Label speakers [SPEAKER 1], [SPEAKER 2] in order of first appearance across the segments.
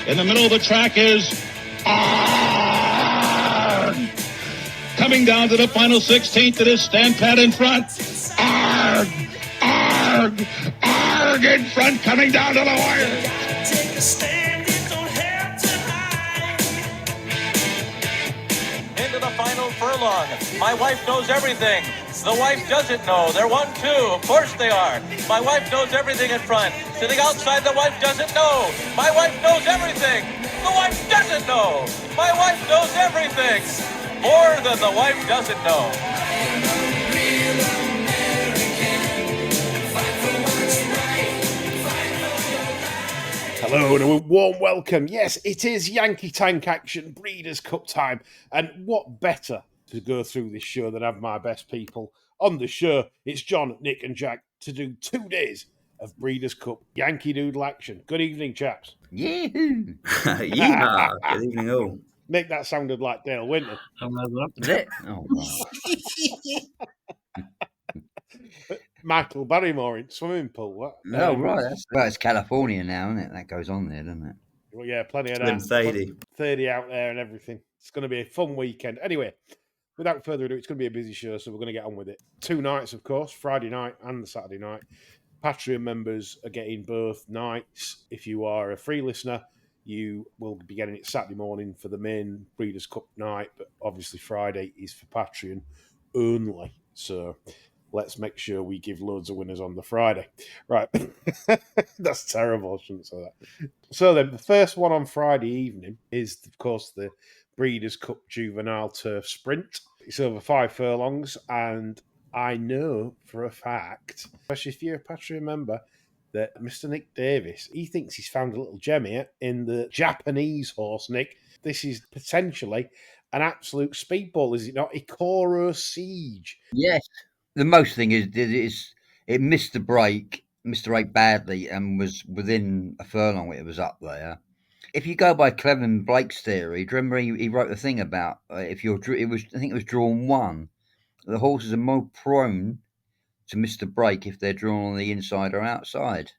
[SPEAKER 1] In the middle of the track is Arg! Coming down to the final 16th, it is Stand Pat in front. Arg! Arg! Arg in front, coming down to the wire.
[SPEAKER 2] Take a stand, you don't have to hide.
[SPEAKER 3] Into the final furlong. My wife knows everything. The wife doesn't know. They're 1-2. Of course they are. My wife knows everything in front. Sitting outside, the wife doesn't know. My wife knows everything. The wife doesn't know. My wife knows everything. More than the wife doesn't know.
[SPEAKER 4] Hello and a warm welcome. Yes, it is Yankee Tank Action Breeders' Cup time. And what better to go through this show than have my best people on the show? It's John, Nick and Jack to do 2 days of Breeders' Cup Yankee Doodle action. Good evening, chaps.
[SPEAKER 5] Yee-hoo. Yeehaw. Good evening, all.
[SPEAKER 4] Nick, that sounded like Dale Winton.
[SPEAKER 5] Is it? Oh, wow.
[SPEAKER 4] Michael Barrymore in Swimming Pool. What?
[SPEAKER 5] Oh, right. Well, it's California now, isn't it? That goes on there, doesn't it?
[SPEAKER 4] Well, yeah, plenty of
[SPEAKER 5] Slim
[SPEAKER 4] that.
[SPEAKER 5] Thady.
[SPEAKER 4] 30 out there and everything. It's going to be a fun weekend. Anyway, without further ado, it's going to be a busy show, so we're going to get on with it. 2 nights, of course, Friday night and the Saturday night. Patreon members are getting both nights. If you are a free listener, you will be getting it Saturday morning for the main Breeders' Cup night, but obviously Friday is for Patreon only. So let's make sure we give loads of winners on the Friday. Right. That's terrible. I shouldn't say that. So then, the first one on Friday evening is, of course, the Breeders' Cup Juvenile Turf Sprint. It's over 5 furlongs, and I know for a fact, especially if you're a Patreon member, that Mr. Nick Davis, he thinks he's found a little gem here in the Japanese horse, Nick. This is potentially an absolute speedball, is it not? Ikoro Siege.
[SPEAKER 5] Yes. The most thing is it missed the break badly and was within a furlong. It was up there. If you go by Clevin Blake's theory, do you remember he wrote a thing about I think it was drawn 1. The horses are more prone to miss the break if they're drawn on the inside or outside.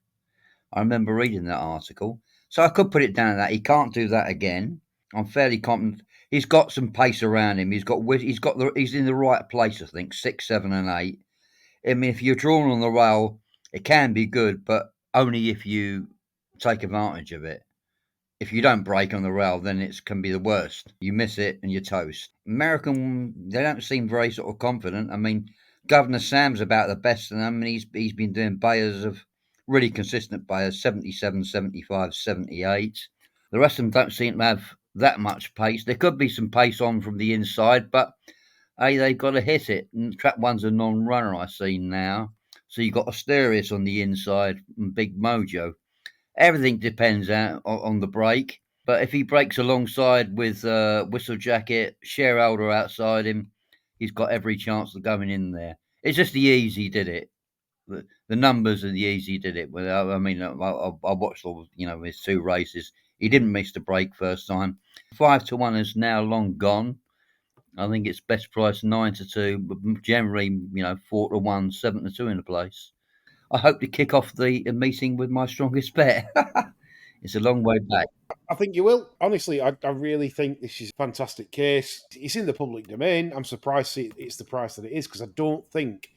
[SPEAKER 5] I remember reading that article, so I could put it down to that. He can't do that again. I'm fairly confident. He's got some pace around him. He's in the right place. I think 6, 7, and 8. I mean, if you're drawn on the rail, it can be good, but only if you take advantage of it. If you don't break on the rail, then it can be the worst. You miss it and you're toast. American, they don't seem very sort of confident. I mean, Governor Sam's about the best of them, and he's been doing bayers of really consistent bayers, 77, 75, 78. The rest of them don't seem to have that much pace. There could be some pace on from the inside, but hey, they've got to hit it. And Trap 1's a non-runner, I see now. So you've got Asterius on the inside and Big Mojo. Everything depends on the break. But if he breaks alongside with Whistle Jacket, Shareholder outside him, he's got every chance of going in there. It's just the easy did it. The numbers and the easy did it. I mean, I watched all his 2 races. He didn't miss the break first time. 5-1 is now long gone. I think it's best price 9-2, but generally 4-1, 7-2 in the place. I hope to kick off the meeting with my strongest bet. It's a long way back.
[SPEAKER 4] I think you will. Honestly, I really think this is a fantastic case. It's in the public domain. I'm surprised it's the price that it is, because I don't think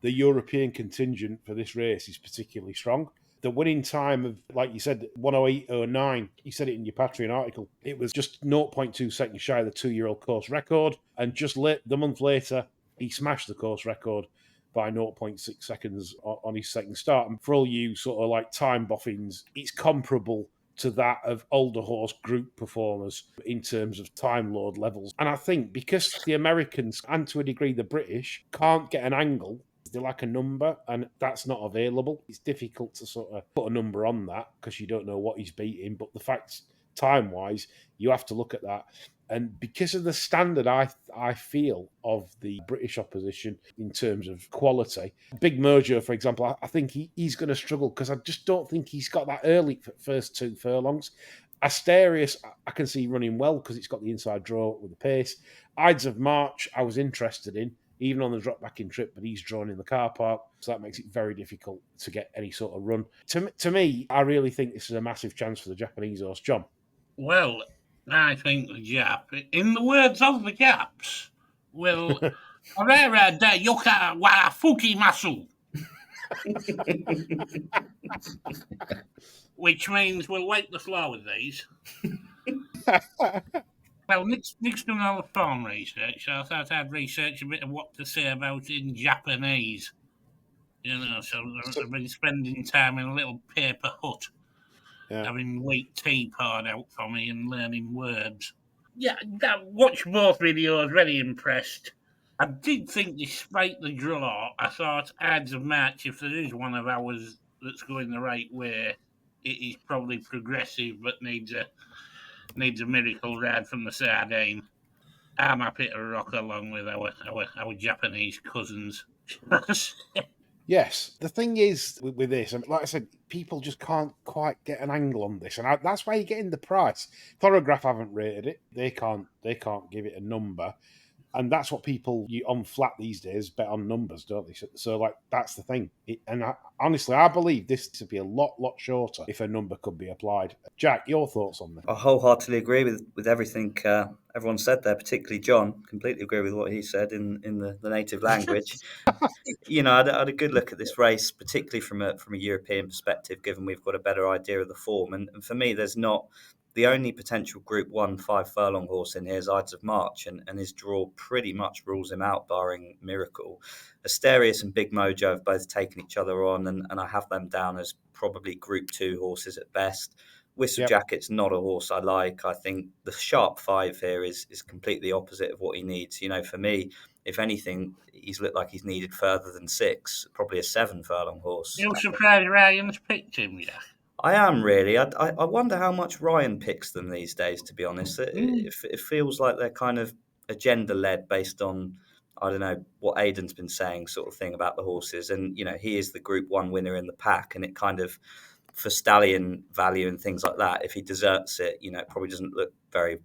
[SPEAKER 4] the European contingent for this race is particularly strong. The winning time of, like you said, 108.09, you said it in your Patreon article, it was just 0.2 seconds shy of the 2-year-old course record. And just the month later, he smashed the course record by 0.6 seconds on his second start. And for all you sort of like time boffins, it's comparable to that of older horse group performers in terms of time load levels. And I think because the Americans, and to a degree the British, can't get an angle, they like a number, and that's not available. It's difficult to sort of put a number on that because you don't know what he's beating. But the facts, time-wise, you have to look at that. And because of the standard I feel of the British opposition in terms of quality, Big Mojo, for example, I think he's going to struggle because I just don't think he's got that early first 2 furlongs. Asterius, I can see running well because it's got the inside draw with the pace. Ides of March, I was interested in, even on the drop back in trip, but he's drawn in the car park, so that makes it very difficult to get any sort of run. To me, I really think this is a massive chance for the Japanese horse. John?
[SPEAKER 6] Well, I think the Jap, in the words of the Japs, will Herrera de Yoka wa Fuki Masu, which means we'll wipe the floor with these. Well, Nick's done all the form research, so I thought I'd research a bit of what to say about it in Japanese. So I've been spending time in a little paper hut,
[SPEAKER 4] Yeah.
[SPEAKER 6] having wheat tea poured out for me and learning words. Yeah, watched both videos, very impressed. I did think, despite the draw, I thought Ides of March, if there is one of ours that's going the right way, it is probably progressive but needs a miracle ride from the sardine. I'm happy to rock along with our Japanese cousins.
[SPEAKER 4] Yes, the thing is with this, and like I said, people just can't quite get an angle on this, and that's why you're getting the price. Thorograph haven't rated it; they can't give it a number, and that's what people on flat these days bet on numbers, don't they? So like that's the thing. Honestly, I believe this to be a lot shorter if a number could be applied. Jack, your thoughts on this?
[SPEAKER 7] I wholeheartedly agree with everything everyone said there, particularly John. Completely agree with what he said in the native language. I had a good look at this race, particularly from a European perspective, given we've got a better idea of the form. And for me, there's not the only potential Group 1 5 furlong horse in here is Ides of March, and his draw pretty much rules him out, barring miracle. Asterius and Big Mojo have both taken each other on, and I have them down as probably Group 2 horses at best. Whistle
[SPEAKER 4] Yep.
[SPEAKER 7] Jacket's not a horse I like. I think the sharp 5 here is completely opposite of what he needs. For me, if anything, he's looked like he's needed further than 6, probably a 7 furlong horse.
[SPEAKER 6] You're surprised Ryan's picked him, yeah?
[SPEAKER 7] I am really. I wonder how much Ryan picks them these days, to be honest. It feels like they're kind of agenda-led based on, I don't know, what Aidan's been saying sort of thing about the horses. And, he is the Group 1 winner in the pack, and it kind of, for stallion value and things like that, if he deserts it, it probably doesn't look very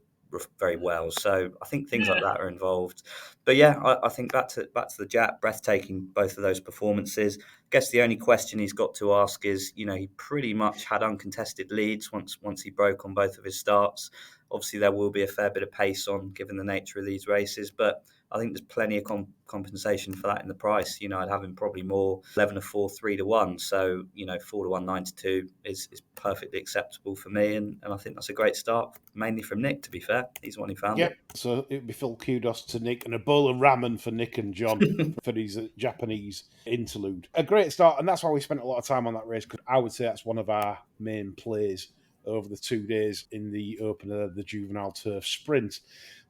[SPEAKER 7] well. So I think things like that are involved. But yeah, I think back to the Jap, breathtaking, both of those performances. I guess the only question he's got to ask is, he pretty much had uncontested leads once he broke on both of his starts. Obviously, there will be a fair bit of pace on, given the nature of these races, but I think there's plenty of compensation for that in the price. I'd have him probably more 11-4, 3-1. So, 4-1, 9-2 is perfectly acceptable for me. And I think that's a great start, mainly from Nick, to be fair. He's the one who found it.
[SPEAKER 4] So it'd be full kudos to Nick and a bowl of ramen for Nick and John for his Japanese interlude. A great start, and that's why we spent a lot of time on that race, because I would say that's one of our main plays over the 2 days in the opener of the Juvenile Turf Sprint.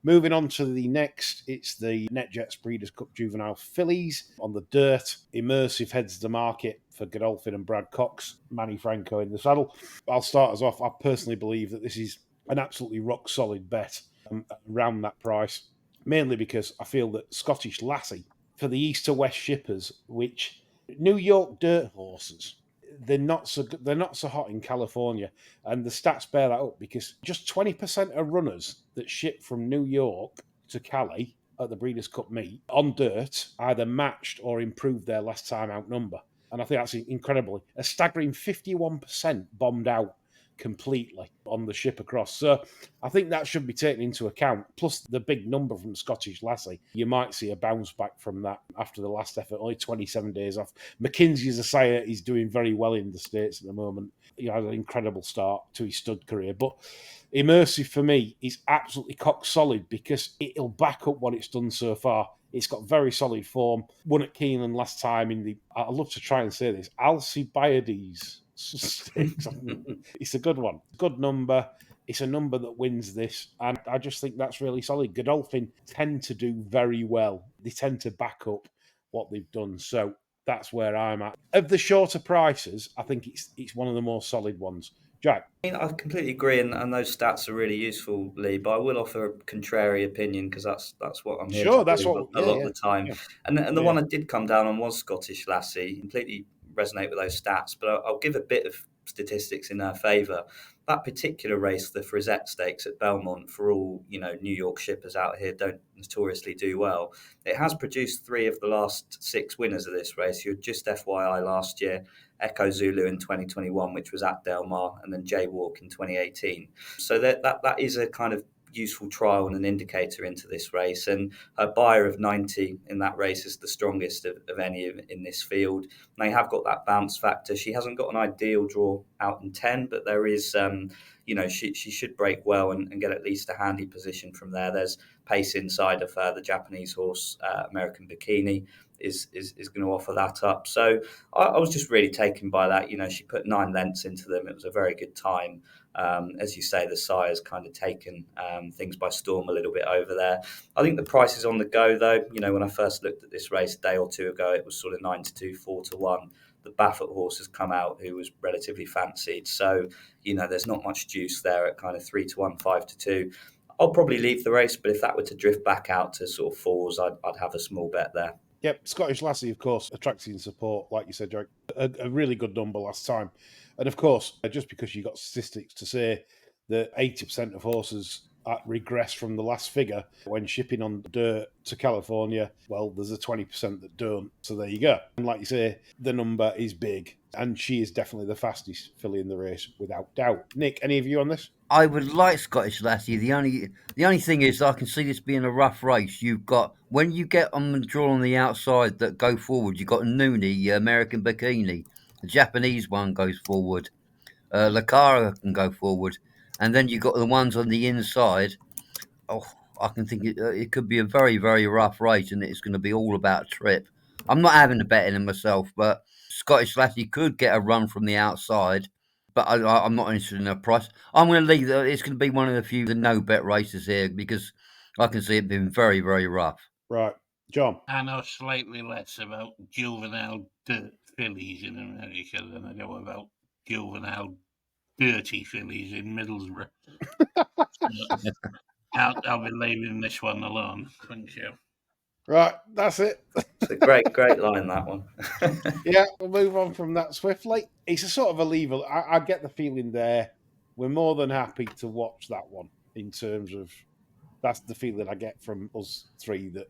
[SPEAKER 4] Moving on to the next, it's the NetJets Breeders' Cup Juvenile Fillies on the dirt. Immersive heads the market for Godolphin and Brad Cox. Manny Franco in the saddle. I'll start us off. I personally believe that this is an absolutely rock-solid bet around that price, mainly because I feel that Scottish Lassie, for the east to west shippers, which New York dirt horses, they're not so hot in California, and the stats bear that up, because just 20% of runners that ship from New York to Cali at the Breeders' Cup meet on dirt either matched or improved their last time out number. And I think that's incredible. A staggering 51% bombed out completely on the ship across. So I think that should be taken into account. Plus the big number from Scottish Lassie. You might see a bounce back from that after the last effort. Only 27 days off. Mackenzie Zasiah is doing very well in the States at the moment. He had an incredible start to his stud career. But Immersive for me is absolutely cock solid, because it'll back up what it's done so far. It's got very solid form. Won at Keeneland last time in the, I'd love to try and say this, Alcibiades stakes. It's a good one. Good number. It's a number that wins this. And I just think that's really solid. Godolphin tend to do very well. They tend to back up what they've done. So that's where I'm at. Of the shorter prices, I think it's one of the more solid ones. Jack?
[SPEAKER 7] I completely agree, and those stats are really useful, Lee. But I will offer a contrary opinion, because that's what I'm here to do a lot of the time.
[SPEAKER 4] Yeah.
[SPEAKER 7] And the one I did come down on was Scottish Lassie. Completely resonate with those stats, but I'll give a bit of statistics in her favour. That particular race, the Frisette Stakes at Belmont, for all New York shippers out here don't notoriously do well. It has produced 3 of the last 6 winners of this race. You're just FYI last year. Echo Zulu in 2021, which was at Del Mar, and then Jaywalk in 2018. So that is a kind of useful trial and an indicator into this race. And her buyer of 90 in that race is the strongest of any in this field. And they have got that bounce factor. She hasn't got an ideal draw out in 10, but there is, she should break well and get at least a handy position from there. There's pace inside of her. The Japanese horse, American Bikini, is going to offer that up. So I was just really taken by that. She put 9 lengths into them. It was a very good time. As you say, the sire's kind of taken things by storm a little bit over there. I think the price is on the go, though. When I first looked at this race a day or two ago, it was sort of 9-2, 4-1. The Baffert horse has come out, who was relatively fancied. So, there's not much juice there at kind of 3-1, 5-2. I'll probably leave the race, but if that were to drift back out to sort of 4s, I'd have a small bet there.
[SPEAKER 4] Yep, Scottish Lassie, of course, attracting support, like you said, Jack. A really good number last time. And of course, just because you got statistics to say that 80% of horses regress from the last figure when shipping on dirt to California, well, there's a 20% that don't. So there you go. And like you say, the number is big. And she is definitely the fastest filly in the race, without doubt. Nick, any of you on this?
[SPEAKER 5] I would like Scottish Lassie. The only thing is, I can see this being a rough race. You've got, when you get on the draw on the outside that go forward, you've got Nooney, American Bikini. The Japanese one goes forward. Lakara can go forward. And then you've got the ones on the inside. Oh, I can think it could be a very, very rough race, and it's going to be all about trip. I'm not having a bet in it myself, but Scottish Lassie could get a run from the outside. But I'm not interested in a price. I'm going to leave. It's going to be one of the no bet races here, because I can see it being very, very rough.
[SPEAKER 4] Right. John?
[SPEAKER 6] I know slightly less about juvenile dirt fillies in America than I know about juvenile dirty fillies in Middlesbrough. I'll be leaving this one alone. Thank you.
[SPEAKER 4] Right, that's it.
[SPEAKER 7] It's a great line, that one.
[SPEAKER 4] Yeah, we'll move on from that swiftly. It's a sort of a lever. I get the feeling there. We're more than happy to watch that one, in terms of, that's the feeling I get from us three. That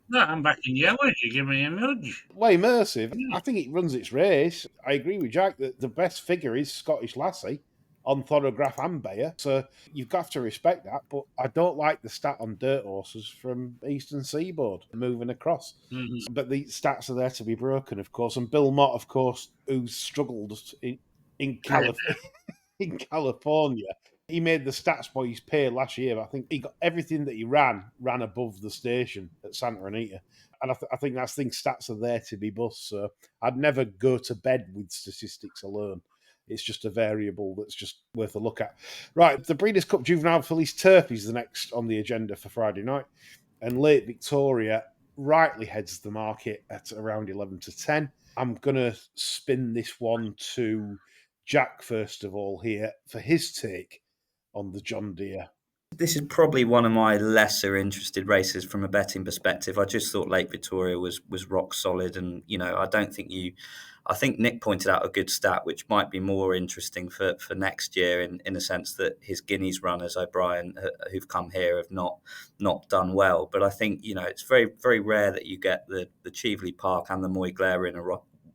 [SPEAKER 6] No, I'm back in yellow. You give me a nudge.
[SPEAKER 4] way immersive. I think it runs its race. I agree with Jack that the best figure is Scottish Lassie on Thorograph and Bayer. So you've got to respect that. But I don't like the stat on dirt horses from Eastern Seaboard moving across.
[SPEAKER 6] Mm-hmm.
[SPEAKER 4] But the stats are there to be broken, of course. And Bill Mott, of course, who's struggled in California. He made the stats boys pay last year, but I think he got everything that he ran above the station at Santa Anita. And I think stats are there to be bust. So I'd never go to bed with statistics alone. It's just a variable that's just worth a look at. Right, the Breeders' Cup Juvenile Fillies Turf is the next on the agenda for Friday night. And Late Victoria rightly heads the market at around 11-10. I'm going to spin this one to Jack, first of all, here for his take on the John Deere.
[SPEAKER 7] This is probably one of my lesser interested races from a betting perspective. I just thought Lake Victoria was rock solid, and I think Nick pointed out a good stat which might be more interesting for next year, in a sense that his Guineas runners, O'Brien, who've come here, have not done well. But I think it's very, very rare that you get the Cheveley Park and the Moy Glare in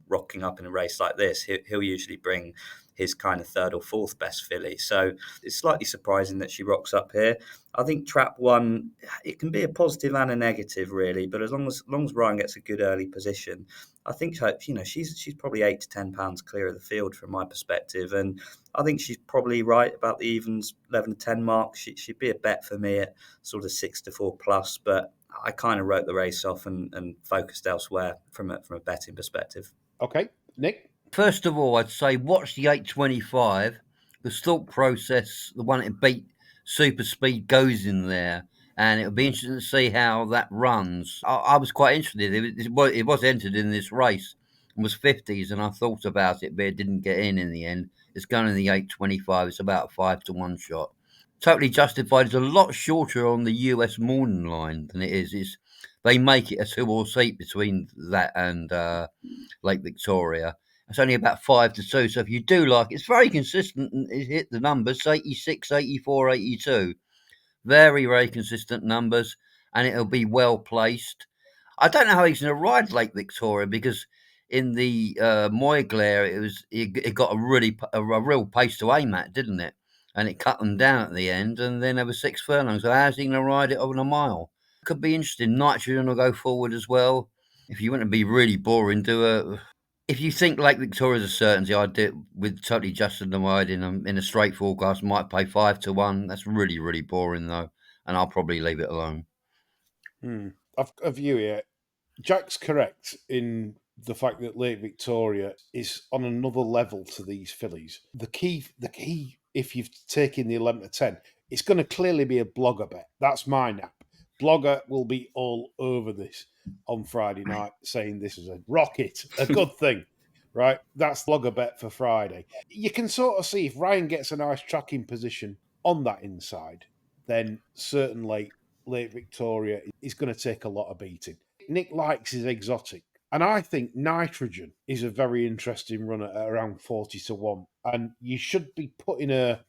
[SPEAKER 7] rocking up in a race like this. He'll usually bring his kind of third or fourth best filly. So it's slightly surprising that she rocks up here. I think Trap 1, it can be a positive and a negative, really, but as long as Ryan gets a good early position, I think she's probably £8 to £10 clear of the field from my perspective, and I think she's probably right about the evens 11 to 10 mark. She'd be a bet for me at sort of 6-4 plus, but I kind of wrote the race off and focused elsewhere from a betting perspective.
[SPEAKER 4] Okay, Nick?
[SPEAKER 5] First of all, I'd say watch the 825. The thought process, the one that beat Super Speed, goes in there, and it'll be interesting to see how that runs. I was quite interested. It was entered in this race and was 50s, and I thought about it, but it didn't get in the end. It's going in the 825. It's about a 5-1 shot. Totally Justified is a lot shorter on the US morning line than it is. They make it a 2-horse seat between that and Lake Victoria. It's only about 5-2. So if you do like it, it's very consistent and it hit the numbers 86, 84, 82. Very, very consistent numbers, and it'll be well placed. I don't know how he's going to ride Lake Victoria, because in the Moyglare, it got a real pace to aim at, didn't it? And it cut them down at the end, and then there was 6 furlongs. So how's he going to ride it on a mile? Could be interesting. Nitrogen will go forward as well. If you want to be really boring, if you think Lake Victoria's a certainty, I'd do it with totally Justin the Wide in a straight forecast. Might pay 5 to 1. That's really, really boring though, and I'll probably leave it alone.
[SPEAKER 4] I've view here. Jack's correct in the fact that Lake Victoria is on another level to these fillies. The key, if you've taken the 11 to 10, it's going to clearly be a blogger bet. That's my nap. Blogger will be all over this on Friday night, saying this is a rocket, a good thing, right? That's blogger bet for Friday. You can sort of see if Ryan gets a nice tracking position on that inside, then certainly Lake Victoria is going to take a lot of beating. Nick likes his exotic, and I think Nitrogen is a very interesting runner at around 40 to 1. And you should be putting her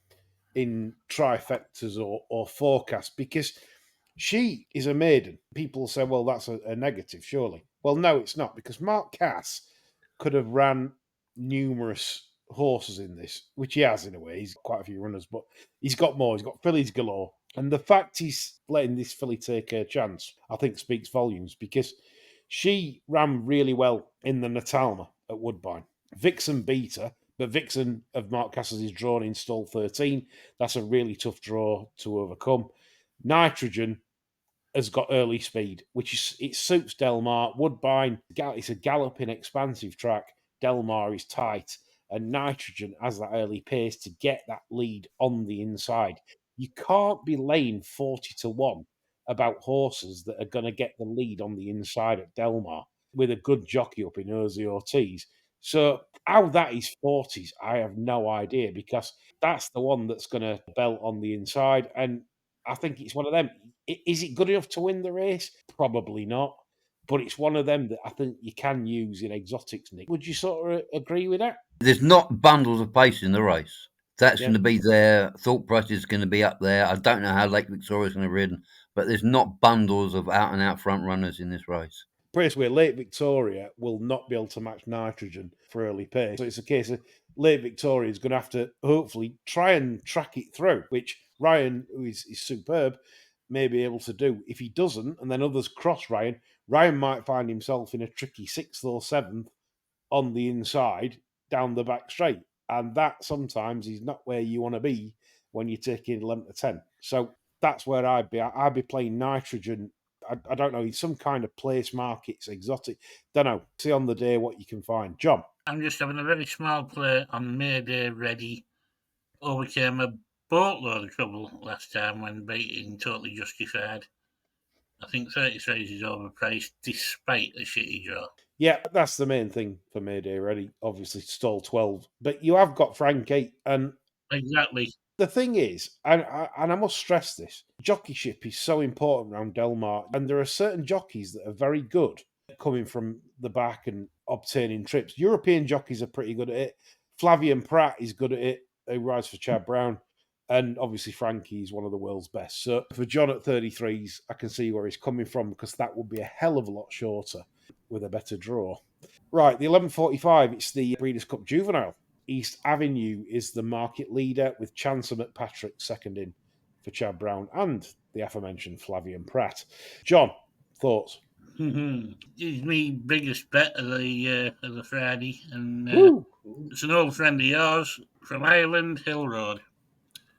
[SPEAKER 4] in trifectas or forecast because she is a maiden. People say, well, that's a negative, surely. Well, no, it's not, because Mark Cass could have ran numerous horses in this, which he has in a way. He's got quite a few runners, but he's got more. He's got fillies galore. And the fact he's letting this filly take her chance, I think, speaks volumes, because she ran really well in the Natalma at Woodbine. Vixen beat her, but Vixen of Mark Cass's is drawn in stall 13. That's a really tough draw to overcome. Nitrogen has got early speed, which is, it suits Delmar. Woodbine, it's a galloping, expansive track. Delmar is tight, and Nitrogen has that early pace to get that lead on the inside. You can't be laying 40 to 1 about horses that are going to get the lead on the inside at Delmar with a good jockey up in Ozzy Ortiz. So how that is 40s, I have no idea, because that's the one that's going to belt on the inside. And I think it's one of them. Is it good enough to win the race? Probably not. But it's one of them that I think you can use in exotics, Nick. Would you sort of agree with that?
[SPEAKER 5] There's not bundles of pace in the race. That's
[SPEAKER 4] Yeah.
[SPEAKER 5] going to be there. Thought Price is going to be up there. I don't know how Lake Victoria's going to rid, but there's not bundles of out-and-out front runners in this race.
[SPEAKER 4] Where Lake Victoria will not be able to match Nitrogen for early pace. So it's a case of Lake Victoria is going to have to hopefully try and track it through, which Ryan, who is superb, may be able to do. If he doesn't, and then others cross Ryan, Ryan might find himself in a tricky 6th or 7th on the inside down the back straight. And that sometimes is not where you want to be when you're taking 11 to 10. So that's where I'd be. I'd be playing Nitrogen. I don't know, some kind of place markets, exotic. Don't know. See on the day what you can find. John?
[SPEAKER 6] I'm just having a very small play on Mayday Ready. Overcame a boatload of trouble last time when beating Totally Justified. I think 33 is overpriced despite the shitty draw.
[SPEAKER 4] Yeah, that's the main thing for Mayday Ready. Obviously, stall 12. But you have got Frank 8. And
[SPEAKER 6] Exactly.
[SPEAKER 4] the thing is, and I must stress this, jockeyship is so important around Delmar, and there are certain jockeys that are very good at coming from the back and obtaining trips. European jockeys are pretty good at it. Flavian Pratt is good at it, who rides for Chad Brown, and obviously Frankie is one of the world's best. So for John at 33s, I can see where he's coming from, because that would be a hell of a lot shorter with a better draw. Right, the 11:45, it's the Breeders' Cup Juvenile. East Avenue is the market leader, with Chancellor McPatrick second in for Chad Brown and the aforementioned Flavian Pratt. John, thoughts?
[SPEAKER 6] He's my biggest bet of the Friday, and
[SPEAKER 4] Woo!
[SPEAKER 6] it's an old friend of yours from Ireland, Hill Road.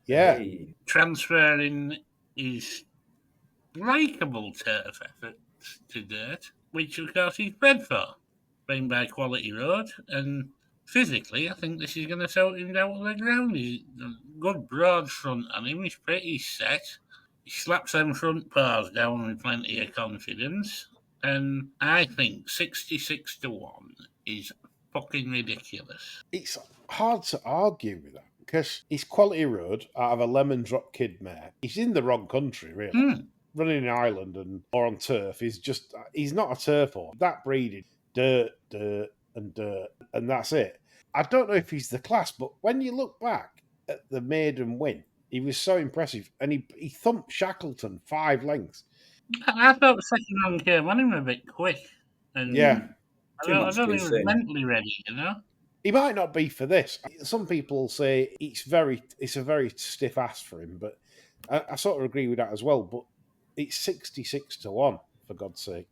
[SPEAKER 4] Yeah.
[SPEAKER 7] Hey.
[SPEAKER 6] Transferring his likeable turf efforts to date, which of course he's bred for, being by Quality Road, and physically I think this is going to sort him down to the ground. He's a good broad front on him, he's pretty set, he slaps them front paws down with plenty of confidence, and I think 66 to 1 is fucking ridiculous.
[SPEAKER 4] It's hard to argue with that, because he's Quality Road out of a lemon drop kid mare. He's in the wrong country, really. Running in Ireland or on turf is just, he's not a turf horse. That breeding, dirt, and that's it. I don't know if he's the class, but when you look back at the maiden win, he was so impressive, and he thumped Shackleton 5 lengths.
[SPEAKER 6] I thought the second round came on him a bit quick, and
[SPEAKER 4] Yeah.
[SPEAKER 6] I
[SPEAKER 7] Too
[SPEAKER 6] don't, I
[SPEAKER 7] much
[SPEAKER 6] don't
[SPEAKER 7] too
[SPEAKER 6] think he was
[SPEAKER 7] soon.
[SPEAKER 6] mentally ready, you know?
[SPEAKER 4] He might not be for this. Some people say it's a very stiff ask for him, but I sort of agree with that as well. But it's 66-1, for God's sake,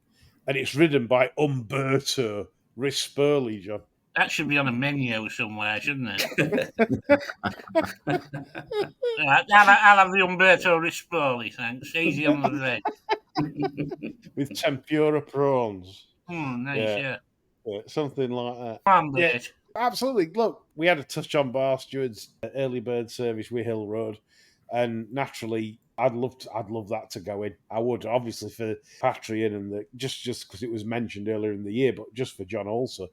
[SPEAKER 4] and it's ridden by Umberto Rispoli, John.
[SPEAKER 6] That should be on a menu somewhere, shouldn't it? Right, I'll have the Umberto Rispoli, thanks. Easy on the red.
[SPEAKER 4] With tempura prawns.
[SPEAKER 6] Nice, yeah.
[SPEAKER 4] Something like that.
[SPEAKER 6] Come on,
[SPEAKER 4] Yeah,
[SPEAKER 6] Bert.
[SPEAKER 4] absolutely. Look, we had a touch on Bar Steward's early bird service with Hill Road, and naturally, I'd love that to go in. I would, obviously, for Patreon and just because it was mentioned earlier in the year, but just for John also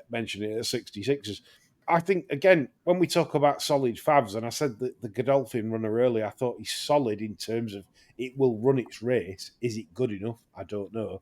[SPEAKER 4] mentioning it at 66s. I think, again, when we talk about solid favs, and I said that the Godolphin runner earlier, I thought he's solid in terms of it will run its race. Is it good enough? I don't know.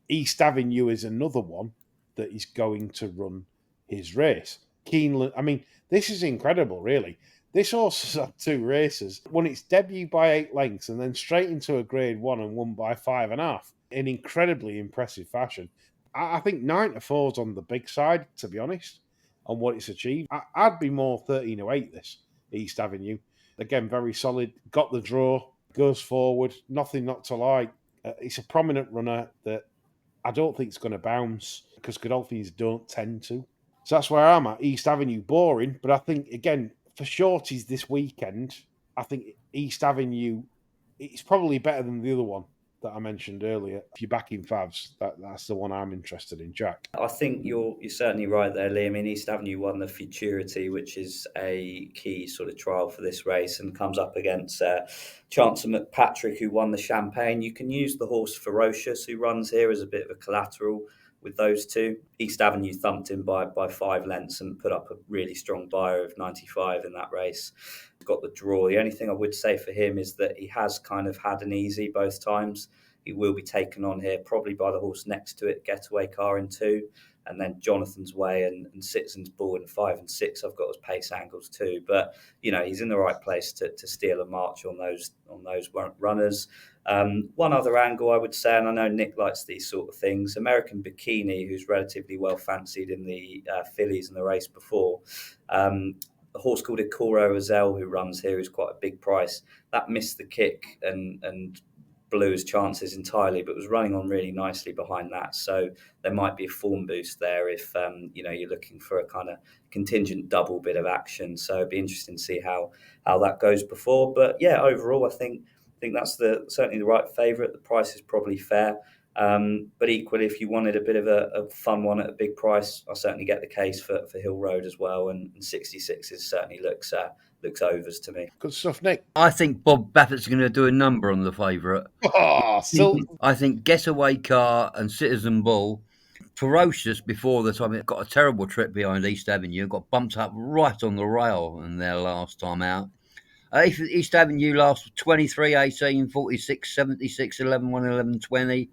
[SPEAKER 4] East Avenue is another one that is going to run his race. Keeneland, I mean, this is incredible, really. This horse has had 2 races, won its debut by 8 lengths, and then straight into a Grade 1 and won by 5.5 in incredibly impressive fashion. I think 9-4's on the big side, to be honest, on what it's achieved. I'd be more 13-8 this, East Avenue. Again, very solid, got the draw, goes forward, nothing not to like. It's a prominent runner that I don't think it's going to bounce because Godolphins don't tend to. So that's where I'm at. East Avenue, boring. But I think, again, for shorties this weekend, I think East Avenue, it's probably better than the other one that I mentioned earlier. If you're backing favs, that's the one I'm interested in, Jack.
[SPEAKER 7] I think you're certainly right there, Liam. In East Avenue won the Futurity, which is a key sort of trial for this race, and comes up against Chancellor McPatrick, who won the Champagne. You can use the horse Ferocious, who runs here, as a bit of a collateral with those two. East Avenue thumped him by 5 lengths and put up a really strong buyer of 95 in that race. Got the draw. The only thing I would say for him is that he has kind of had an easy both times. He will be taken on here probably by the horse next to it, Getaway Car in 2, and then Jonathan's Way and Citizen's Bull in 5 and 6. I've got as pace angles too, but he's in the right place to steal a march on those runners. One other angle I would say, and I know Nick likes these sort of things, American Bikini, who's relatively well fancied in the fillies in the race before. A horse called Ikoro Azel, who runs here, is quite a big price. That missed the kick and blew his chances entirely, but was running on really nicely behind that. So there might be a form boost there if you're looking for a kind of contingent double bit of action. So it'd be interesting to see how that goes before. But yeah, overall, I think that's certainly the right favourite. The price is probably fair. But equally, if you wanted a bit of a fun one at a big price, I certainly get the case for Hill Road as well. And 66s certainly looks overs to me.
[SPEAKER 4] Good stuff, Nick.
[SPEAKER 5] I think Bob Baffert's going to do a number on the favourite.
[SPEAKER 4] Oh, still.
[SPEAKER 5] I think Getaway Car and Citizen Bull, Ferocious before the time, it got a terrible trip behind East Avenue, got bumped up right on the rail in their last time out. East Avenue last 23, 18, 46, 76, 11, 1, 11, 20.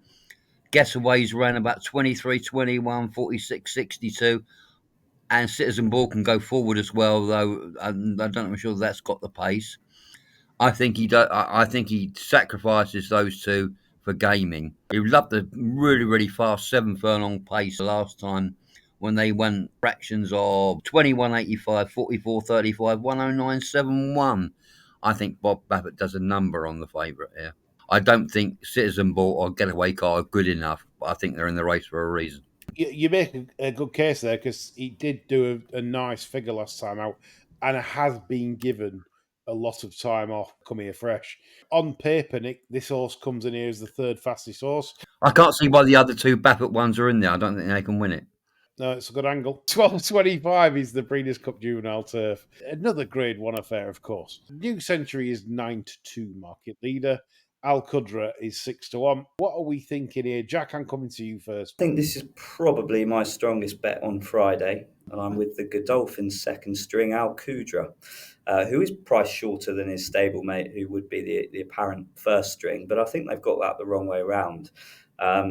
[SPEAKER 5] Getaways ran about 23, 21, 46, 62. And Citizen Bull can go forward as well, though I'm not sure that's got the pace. I think he sacrifices those two for gaming. He loved the really, really fast 7 furlong pace last time when they went fractions of 21.85, 44.35, 109.71. I think Bob Baffert does a number on the favourite here. I don't think Citizen Bull or Getaway Car are good enough, but I think they're in the race for a reason.
[SPEAKER 4] You make a good case there because he did do a nice figure last time out and has been given a lot of time off coming here fresh. On paper, Nick, this horse comes in here as the 3rd fastest horse.
[SPEAKER 5] I can't see why the other 2 Baffert ones are in there. I don't think they can win it.
[SPEAKER 4] No, it's a good angle. 12.25 is the Breeders' Cup Juvenile Turf. Another Grade 1 affair, of course. New Century is 9-2 market leader. Al Qudra is 6-1. What are we thinking here? Jack, I'm coming to you first.
[SPEAKER 7] I think this is probably my strongest bet on Friday, and I'm with the Godolphin's second string, Al Qudra, who is priced shorter than his stablemate, who would be the apparent first string, but I think they've got that the wrong way around. A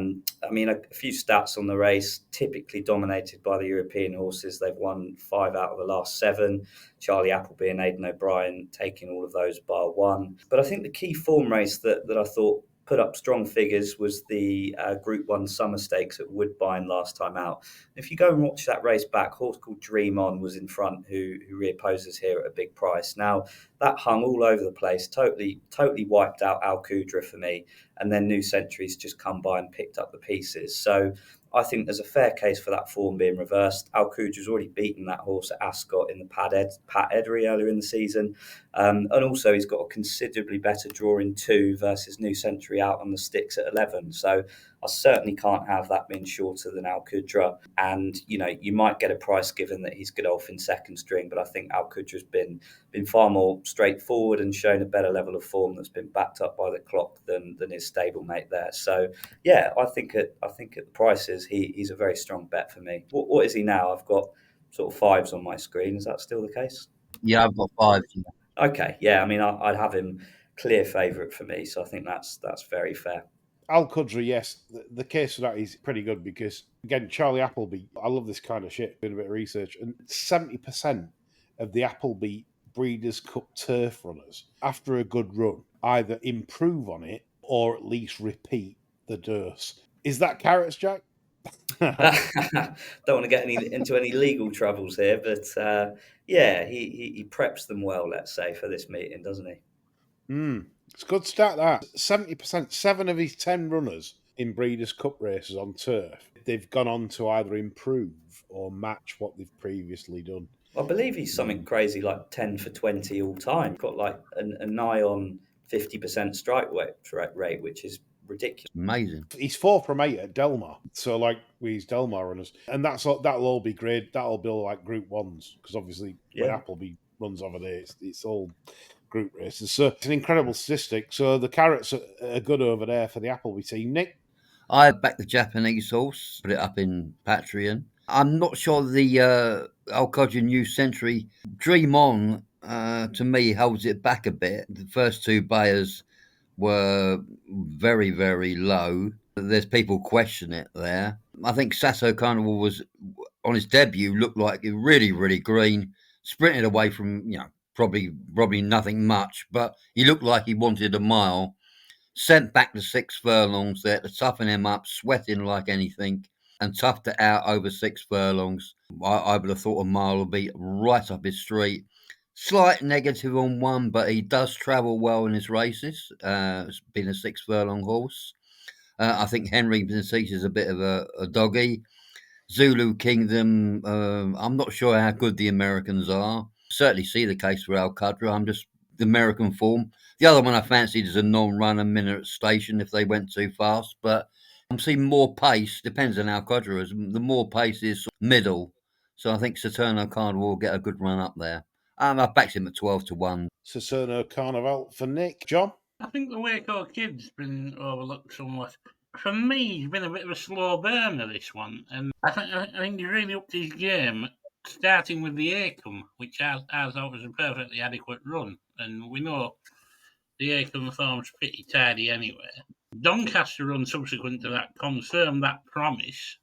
[SPEAKER 7] few stats on the race, typically dominated by the European horses. They've won 5 out of the last 7. Charlie Appleby and Aidan O'Brien taking all of those bar 1. But I think the key form race that I thought put up strong figures was the Group 1 Summer Stakes at Woodbine last time out. If you go and watch that race back, a horse called Dream On was in front who reopposes here at a big price. Now, that hung all over the place, totally wiped out Al Qudra for me, and then New Century's just come by and picked up the pieces. So I think there's a fair case for that form being reversed. Al Qudra's already beaten that horse at Ascot in the Pat Edery earlier in the season. And also he's got a considerably better draw in 2 versus New Century out on the sticks at 11. So I certainly can't have that being shorter than Al Qudra. And, you might get a price given that he's Godolphin second string, but I think Al Qudra's been far more straightforward and shown a better level of form that's been backed up by the clock than his stablemate there. So, yeah, I think at the prices, he's a very strong bet for me. What is he now? I've got sort of 5s on my screen. Is that still the case?
[SPEAKER 5] Yeah, I've got 5.
[SPEAKER 7] Okay, yeah. I mean, I'd have him clear favourite for me, so I think that's very fair.
[SPEAKER 4] Al Qudra, yes. The case for that is pretty good because, again, Charlie Appleby, I love this kind of shit, doing a bit of research, and 70% of the Appleby Breeders' Cup turf runners, after a good run, either improve on it or at least repeat the dose. Is that carrots, Jack?
[SPEAKER 7] Don't want to get into any legal troubles here, but yeah, he preps them well, let's say, for this meeting, doesn't he?
[SPEAKER 4] It's a good start, that. 70%, 7 of his 10 runners in Breeders' Cup races on turf, they've gone on to either improve or match what they've previously done.
[SPEAKER 7] I believe he's something crazy like 10 for 20 all time. Got like a nigh on 50% strike rate, which is ridiculous.
[SPEAKER 5] Amazing.
[SPEAKER 4] He's 4 from 8 at Delmar, so like with his Delmar runners, and that'll all be great. That'll be all like Group 1s because obviously when Appleby runs over there, it's all group races. So it's an incredible statistic. So the carrots are good over there for the Appleby team. Nick?
[SPEAKER 5] I backed the Japanese horse, put it up in Patreon. I'm not sure the Al Qudra New Century Dream On, to me, holds it back a bit. The first 2 bayers were very, very low. There's people question it there. I think Sasso Carnival was, on his debut, looked like really, really green, sprinted away from, probably nothing much, but he looked like he wanted a mile. Sent back to 6 furlongs there to toughen him up, sweating like anything, and toughed it out over 6 furlongs. I would have thought a mile would be right up his street. Slight negative on 1, but he does travel well in his races. It's been a 6 furlong horse. I think Henry Benitez is a bit of a doggy. Zulu Kingdom, I'm not sure how good the Americans are. Certainly see the case for Al Qudra. I'm just the American form. The other one I fancied is a non-runner Minute Station if they went too fast, but I'm seeing more pace. Depends on Al Qudra. The more pace is middle, so I think Saturno Carnival will get a good run up there. I've backed him at 12-1.
[SPEAKER 4] Saturno Carnival for Nick. John?
[SPEAKER 6] I think the Waco Kid's been overlooked somewhat. For me, he's been a bit of a slow burner, this one, and I think he really upped his game, starting with the Acom, which has always a perfectly adequate run, and we know the Acom form's pretty tidy anyway. Doncaster run subsequent to that confirmed that promise.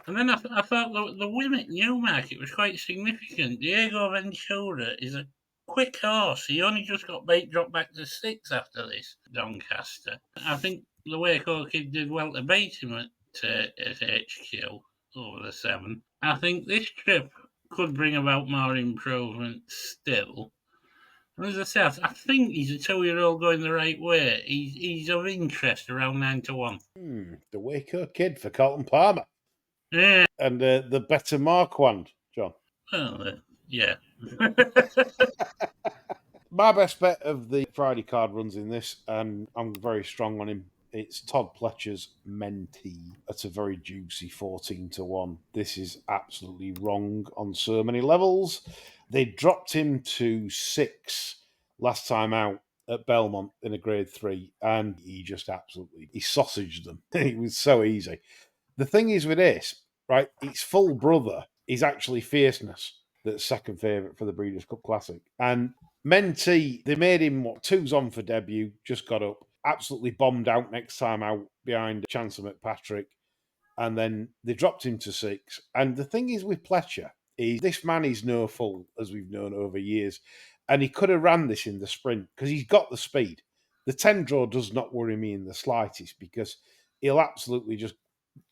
[SPEAKER 6] And then I thought the win at Newmarket was quite significant. Diego Ventura is a quick horse. He only just got dropped back to 6 after this, Doncaster. I think the Waco Kid did well to beat him at HQ over the 7. I think this trip could bring about more improvement still. And as I said, I think he's a 2-year-old going the right way. He's of interest around 9-1.
[SPEAKER 4] The Waco Kid for Carlton Palmer.
[SPEAKER 6] Yeah.
[SPEAKER 4] And the better Mark one, John.
[SPEAKER 6] Well, yeah.
[SPEAKER 4] My best bet of the Friday card runs in this, and I'm very strong on him. It's Todd Pletcher's Mentee at a very juicy 14-1. This is absolutely wrong on so many levels. They dropped him to 6 last time out at Belmont in a grade 3, and he just absolutely, he sausaged them. It was so easy. The thing is with this, right, its full brother is actually Fierceness, that's second favourite for the Breeders' Cup Classic. And Mentee, they made him, 2's on for debut, just got up, absolutely bombed out next time out behind Chancellor McPatrick, and then they dropped him to 6. And the thing is with Pletcher, is this man is no fool, as we've known over years, and he could have ran this in the sprint, because he's got the speed. The 10 draw does not worry me in the slightest because he'll absolutely just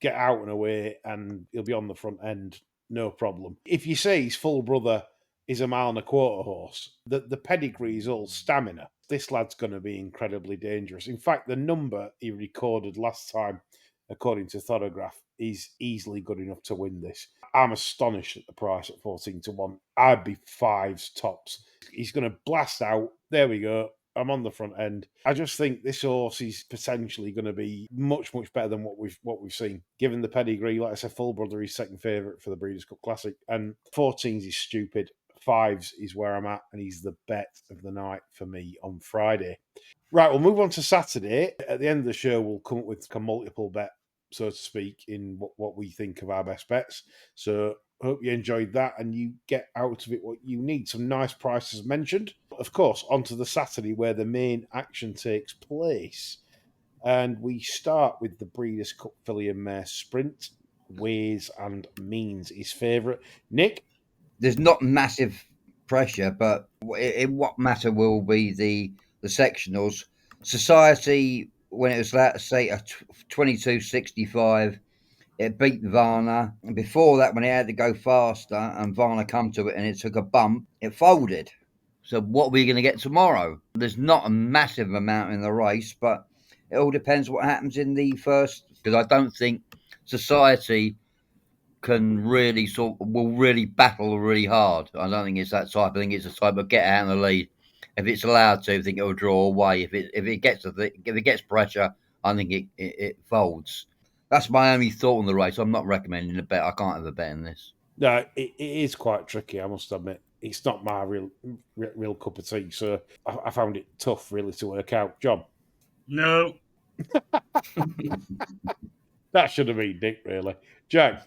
[SPEAKER 4] get out and away and he'll be on the front end, no problem. If you say his full brother is a mile and a quarter horse, the pedigree is all stamina. This lad's going to be incredibly dangerous. In fact, the number he recorded last time, according to Thorograph, is easily good enough to win this. I'm astonished at the price at 14-1. I'd be fives tops. He's going to blast out. There we go. I'm on the front end. I just think this horse is potentially going to be much, much better than what we've seen. Given the pedigree, like I said, full brother is second favourite for the Breeders' Cup Classic, and 14s is stupid. Fives is where I'm at, and he's the bet of the night for me on Friday. Right, we'll move on to Saturday. At the end of the show, we'll come up with a multiple bet, so to speak, in what we think of our best bets. So hope you enjoyed that and you get out of it what you need. Some nice prices mentioned. Of course, onto the Saturday where the main action takes place. And we start with the Breeders' Cup Filly and Mare Sprint. Ways and Means is favourite. Nick?
[SPEAKER 5] There's not massive pressure, but in what matter will be the sectionals. Society, when it was let say a 22.65, it beat Varna. And before that, when it had to go faster and Varna come to it and it took a bump, it folded. So what are we going to get tomorrow? There's not a massive amount in the race, but it all depends what happens in the first, because I don't think Society can really will really battle really hard. I don't think it's that type. I think it's a type of get out in the lead. If it's allowed to, I think it'll draw away. If it gets pressure, I think it folds. That's my only thought on the race. I'm not recommending a bet. I can't have a bet in this.
[SPEAKER 4] No, it is quite tricky, I must admit. It's not my real cup of tea, so I found it tough, really, to work out. John?
[SPEAKER 6] No.
[SPEAKER 4] That should have been Nick, really. Jack?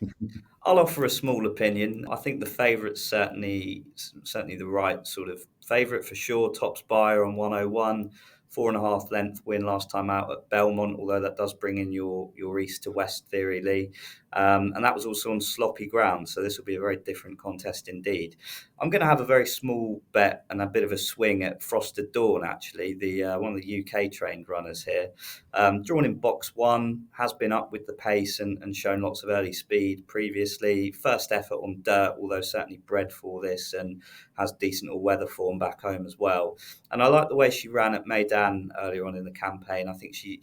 [SPEAKER 7] I'll offer a small opinion. I think the favourite's certainly the right sort of favourite for sure. Tops buyer on 101, 4.5 length win last time out at Belmont, although that does bring in your east to west theory, Lee. And that was also on sloppy ground, so this will be a very different contest indeed. I'm going to have a very small bet and a bit of a swing at Frosted Dawn, actually, the one of the UK trained runners here. Drawn in box 1, has been up with the pace and shown lots of early speed previously. First effort on dirt, although certainly bred for this, and has decent all-weather form back home as well. And I like the way she ran at Meydan earlier on in the campaign. I think she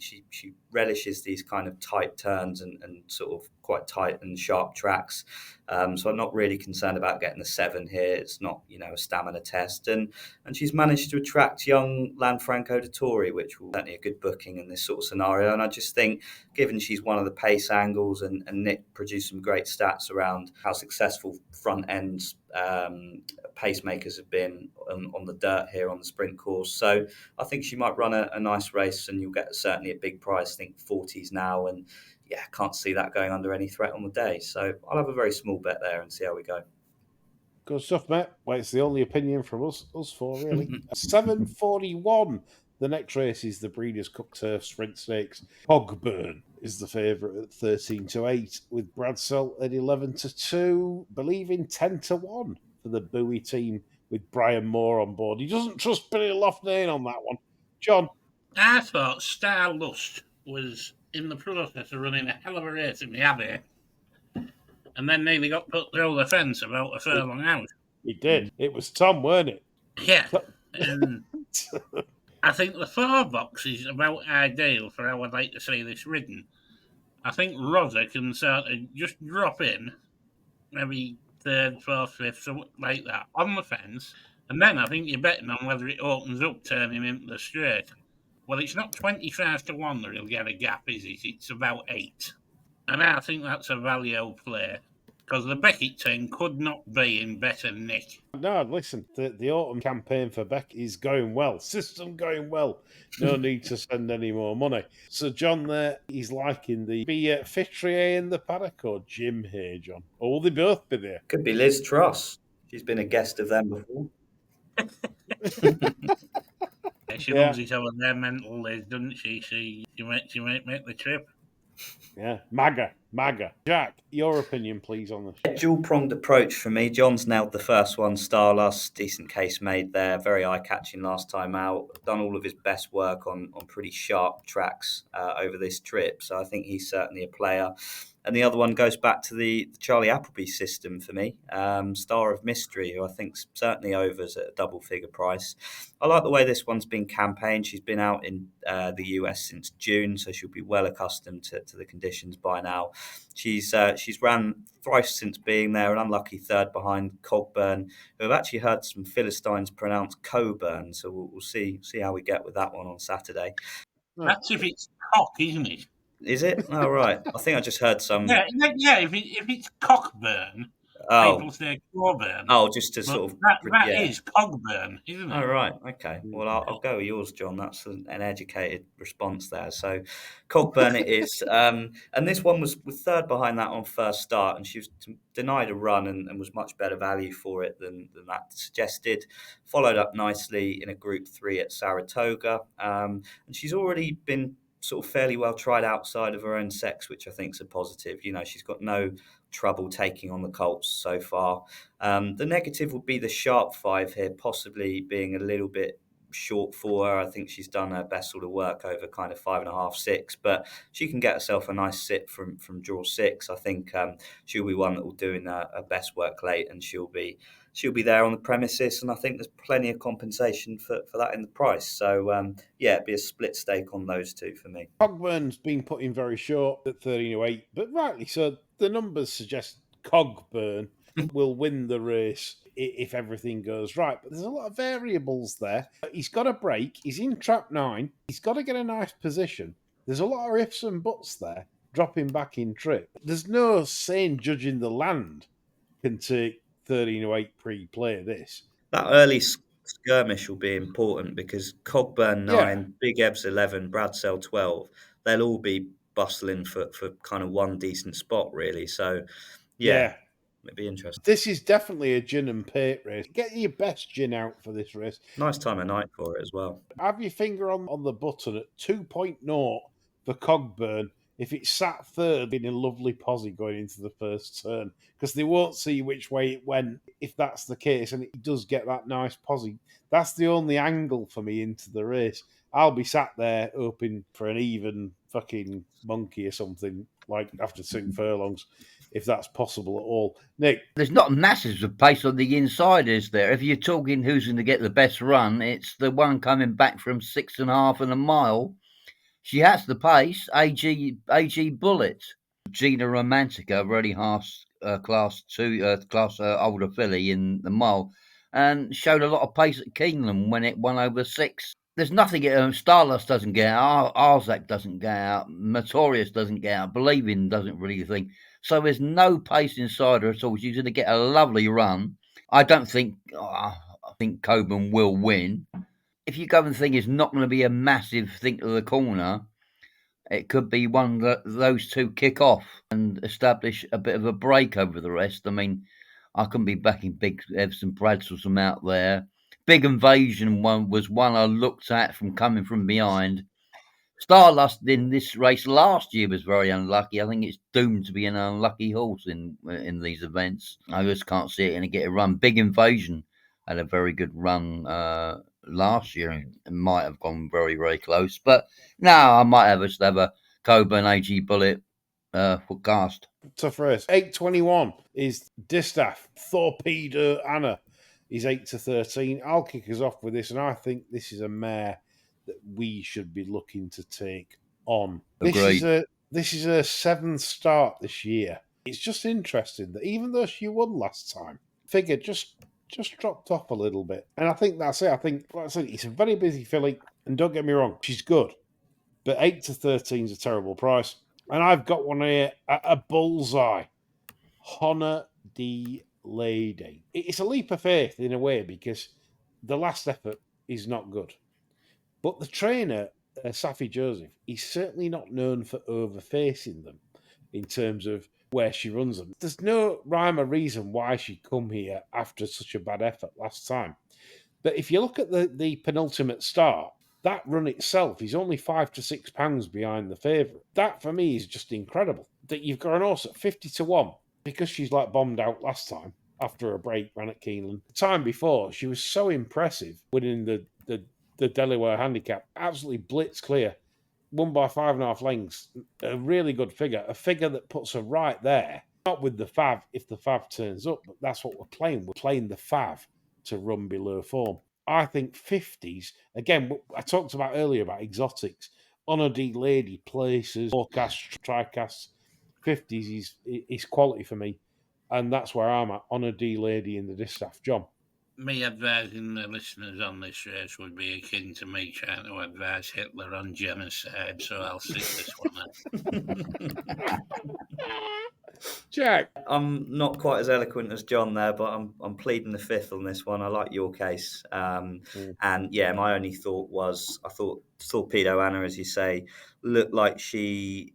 [SPEAKER 7] relishes these kind of tight turns and sort of quite tight and sharp tracks. So I'm not really concerned about getting the 7 here. It's not, a stamina test. And she's managed to attract young Lanfranco Dettori, which will certainly a good booking in this sort of scenario. And I just think, given she's one of the pace angles and Nick produced some great stats around how successful front ends pacemakers have been on the dirt here on the sprint course. So I think she might run a nice race and you'll get certainly a big price. I think 40s now, and yeah, can't see that going under any threat on the day. So I'll have a very small bet there and see how we go.
[SPEAKER 4] Good stuff, mate. Well, it's the only opinion from us four, really. 7:41. The next race is the Breeders' Cup Turf Sprint Stakes. Hogburn is the favourite at 13-8, with Bradsell at 11-2, believing 10-1 for the Bowie team with Brian Moore on board. He doesn't trust Billy Loughnane on that one. John?
[SPEAKER 6] I thought Starlust was in the process of running a hell of a race in the Abbey, and then nearly got put through the fence about a furlong out.
[SPEAKER 4] He did. It was Tom, weren't it?
[SPEAKER 6] Yeah. I think the 4 box is about ideal for how I'd like to see this ridden. I think Rosa can sort of just drop in, maybe 3rd, 4th, 5th, something like that, on the fence, and then I think you're betting on whether it opens up turning into the straight. Well, it's not 25-1 that he'll get a gap, is it? It's about 8. And I think that's a value play, because the Beckett team could not be in better nick.
[SPEAKER 4] No, listen, the autumn campaign for Beck is going well. System going well. No need to spend any more money. So John there, he's liking the Fitrier in the paddock, or Jim here, John? Or will they both be there?
[SPEAKER 7] Could be Liz Truss. She's been a guest of them before.
[SPEAKER 6] She loves it over there mental, Liz, doesn't she? She might make the trip.
[SPEAKER 4] Yeah, MAGA. Jack, your opinion, please, on this.
[SPEAKER 7] Dual-pronged approach for me. John's nailed the first one. Starlust, decent case made there. Very eye-catching last time out. Done all of his best work on pretty sharp tracks over this trip. So I think he's certainly a player. And the other one goes back to the Charlie Appleby system for me. Star of Mystery, who I think certainly overs at a double-figure price. I like the way this one's been campaigned. She's been out in the US since June, so she'll be well accustomed to the conditions by now. She's ran thrice since being there, an unlucky third behind Cogburn, who have actually heard some Philistines pronounce Coburn. So we'll see how we get with that one on Saturday.
[SPEAKER 6] That's if it's cock, isn't it?
[SPEAKER 7] Is it? Oh, right. I think I just heard some.
[SPEAKER 6] Yeah. If it's Cockburn,
[SPEAKER 7] Oh,
[SPEAKER 6] people say Corburn.
[SPEAKER 7] just to
[SPEAKER 6] But
[SPEAKER 7] sort of.
[SPEAKER 6] that
[SPEAKER 7] yeah.
[SPEAKER 6] is Cogburn, isn't it?
[SPEAKER 7] Oh, right. Okay. Well, I'll go with yours, John. That's an educated response there. So, Cogburn it is. And this one was third behind that on first start, and she was denied a run and was much better value for it than that suggested. Followed up nicely in a Group 3 at Saratoga. And she's already been sort of fairly well tried outside of her own sex, which I think is a positive. You know, she's got no trouble taking on the Colts so far. The negative would be the sharp 5 here, possibly being a little bit short for her. I think she's done her best sort of work over kind of 5.5, 6, but she can get herself a nice sit from draw 6. I think she'll be one that will do in her best work late, and she'll be there on the premises, and I think there's plenty of compensation for that in the price. So, it'd be a split stake on those two for me.
[SPEAKER 4] Cogburn's been put in very short at 13.08, but rightly so. The numbers suggest Cogburn will win the race if everything goes right. But there's a lot of variables there. He's got a break. He's in trap 9. He's got to get a nice position. There's a lot of ifs and buts there, dropping back in trip. There's no sane judge in the land can take 13.08 pre-play this.
[SPEAKER 7] That early skirmish will be important because Cogburn 9, Big Ebbs 11, Bradsell 12, they'll all be bustling for kind of one decent spot, really. So, it'd be interesting.
[SPEAKER 4] This is definitely a gin and pate race. Get your best gin out for this race.
[SPEAKER 7] Nice time of night for it as well.
[SPEAKER 4] Have your finger on the button at 2.0 for Cogburn. If it's sat third, in a lovely posse going into the first turn, because they won't see which way it went if that's the case, and it does get that nice posse. That's the only angle for me into the race. I'll be sat there hoping for an even fucking monkey or something, like after 2 furlongs, if that's possible at all. Nick?
[SPEAKER 5] There's not masses of pace on the inside, is there? If you're talking who's going to get the best run, it's the one coming back from 6.5 and a mile. She has the pace, AG Bullet. Gina Romantica, really class older filly in the mile, and showed a lot of pace at Keeneland when it won over 6. There's nothing, Starlust doesn't get out, Arzak doesn't get out, Notorious doesn't get out, Believing doesn't really think. So there's no pace inside her at all. She's going to get a lovely run. I think Coburn will win. If you go and think it's not going to be a massive thing to the corner, it could be one that those two kick off and establish a bit of a break over the rest. I mean, I couldn't be backing Big Evs and Bradshaw from out there. Big Invasion was one I looked at from coming from behind. Starlust in this race last year was very unlucky. I think it's doomed to be an unlucky horse in these events. I just can't see it going to get a run. Big Invasion had a very good run last year and might have gone very, very close. But no, I might just have a Coburn AG Bullet forecast.
[SPEAKER 4] Tough race. 8.21 is Distaff. Torpedo Anna is 8-13. I'll kick us off with this, and I think this is a mare that we should be looking to take on.
[SPEAKER 5] Agreed.
[SPEAKER 4] This is a 7th start this year. It's just interesting that even though she won last time, figure just dropped off a little bit. And I think that's it. I think, like I said, it's a very busy filly. And don't get me wrong, she's good. But 8-13 is a terrible price. And I've got one here at a bullseye. Honor D Lady. It's a leap of faith in a way because the last effort is not good. But the trainer, Safi Joseph, he's certainly not known for overfacing them in terms of where she runs them. There's no rhyme or reason why she'd come here after such a bad effort last time. But if you look at the penultimate start, That run itself is only £5 to £6 behind the favourite. That for me is just incredible. That you've got an horse at 50-1 because she's like bombed out last time after a break, ran at Keeneland. The time before, she was so impressive winning the Delaware handicap. Absolutely blitz clear. Won by 5.5 lengths. A really good figure. A figure that puts her right there. Not with the Fav if the Fav turns up, but that's what we're playing. We're playing the Fav to run below form. I think 50s, again, I talked about earlier about exotics. Honor D Lady places, forecast, tricasts. 50s is quality for me. And that's where I'm at. Honor D Lady in the distaff. John.
[SPEAKER 6] Me advising the listeners on this race would be akin to me trying to advise Hitler on genocide, so I'll sit this one out.
[SPEAKER 4] Jack.
[SPEAKER 7] I'm not quite as eloquent as John there, but I'm pleading the fifth on this one. I like your case, and yeah, my only thought was I thought Torpedo Anna, as you say, looked like she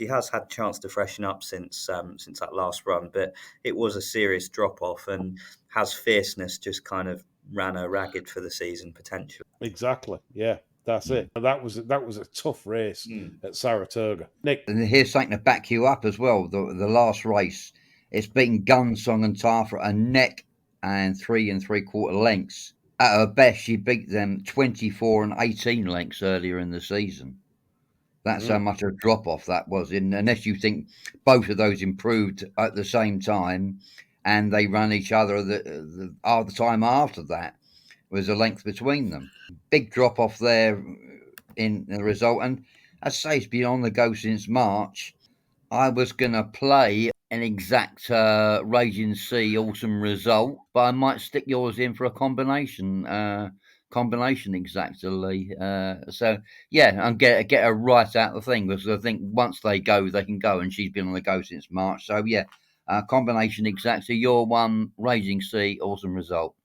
[SPEAKER 7] has had a chance to freshen up since that last run, but it was a serious drop off, and has fierceness just kind of ran her ragged for the season potentially.
[SPEAKER 4] Exactly. Yeah. That's it. That was a tough race at Saratoga. Nick.
[SPEAKER 5] And here's something to back you up as well. The last race, it's beaten Gunsong and Tafra a neck and 3 3/4 lengths. At her best, she beat them 24 and 18 lengths earlier in the season. That's how much a drop off that was. Unless you think both of those improved at the same time, and they ran each other the time after that. Was a length between them. Big drop off there in the result. And as I say, it's been on the go since March. I was going to play an exact Raging Sea awesome result, but I might stick yours in for a combination exactly. So yeah, and get her right out of the thing, because I think once they go, they can go, and she's been on the go since March. So yeah, combination exact. So your one, Raging Sea awesome result.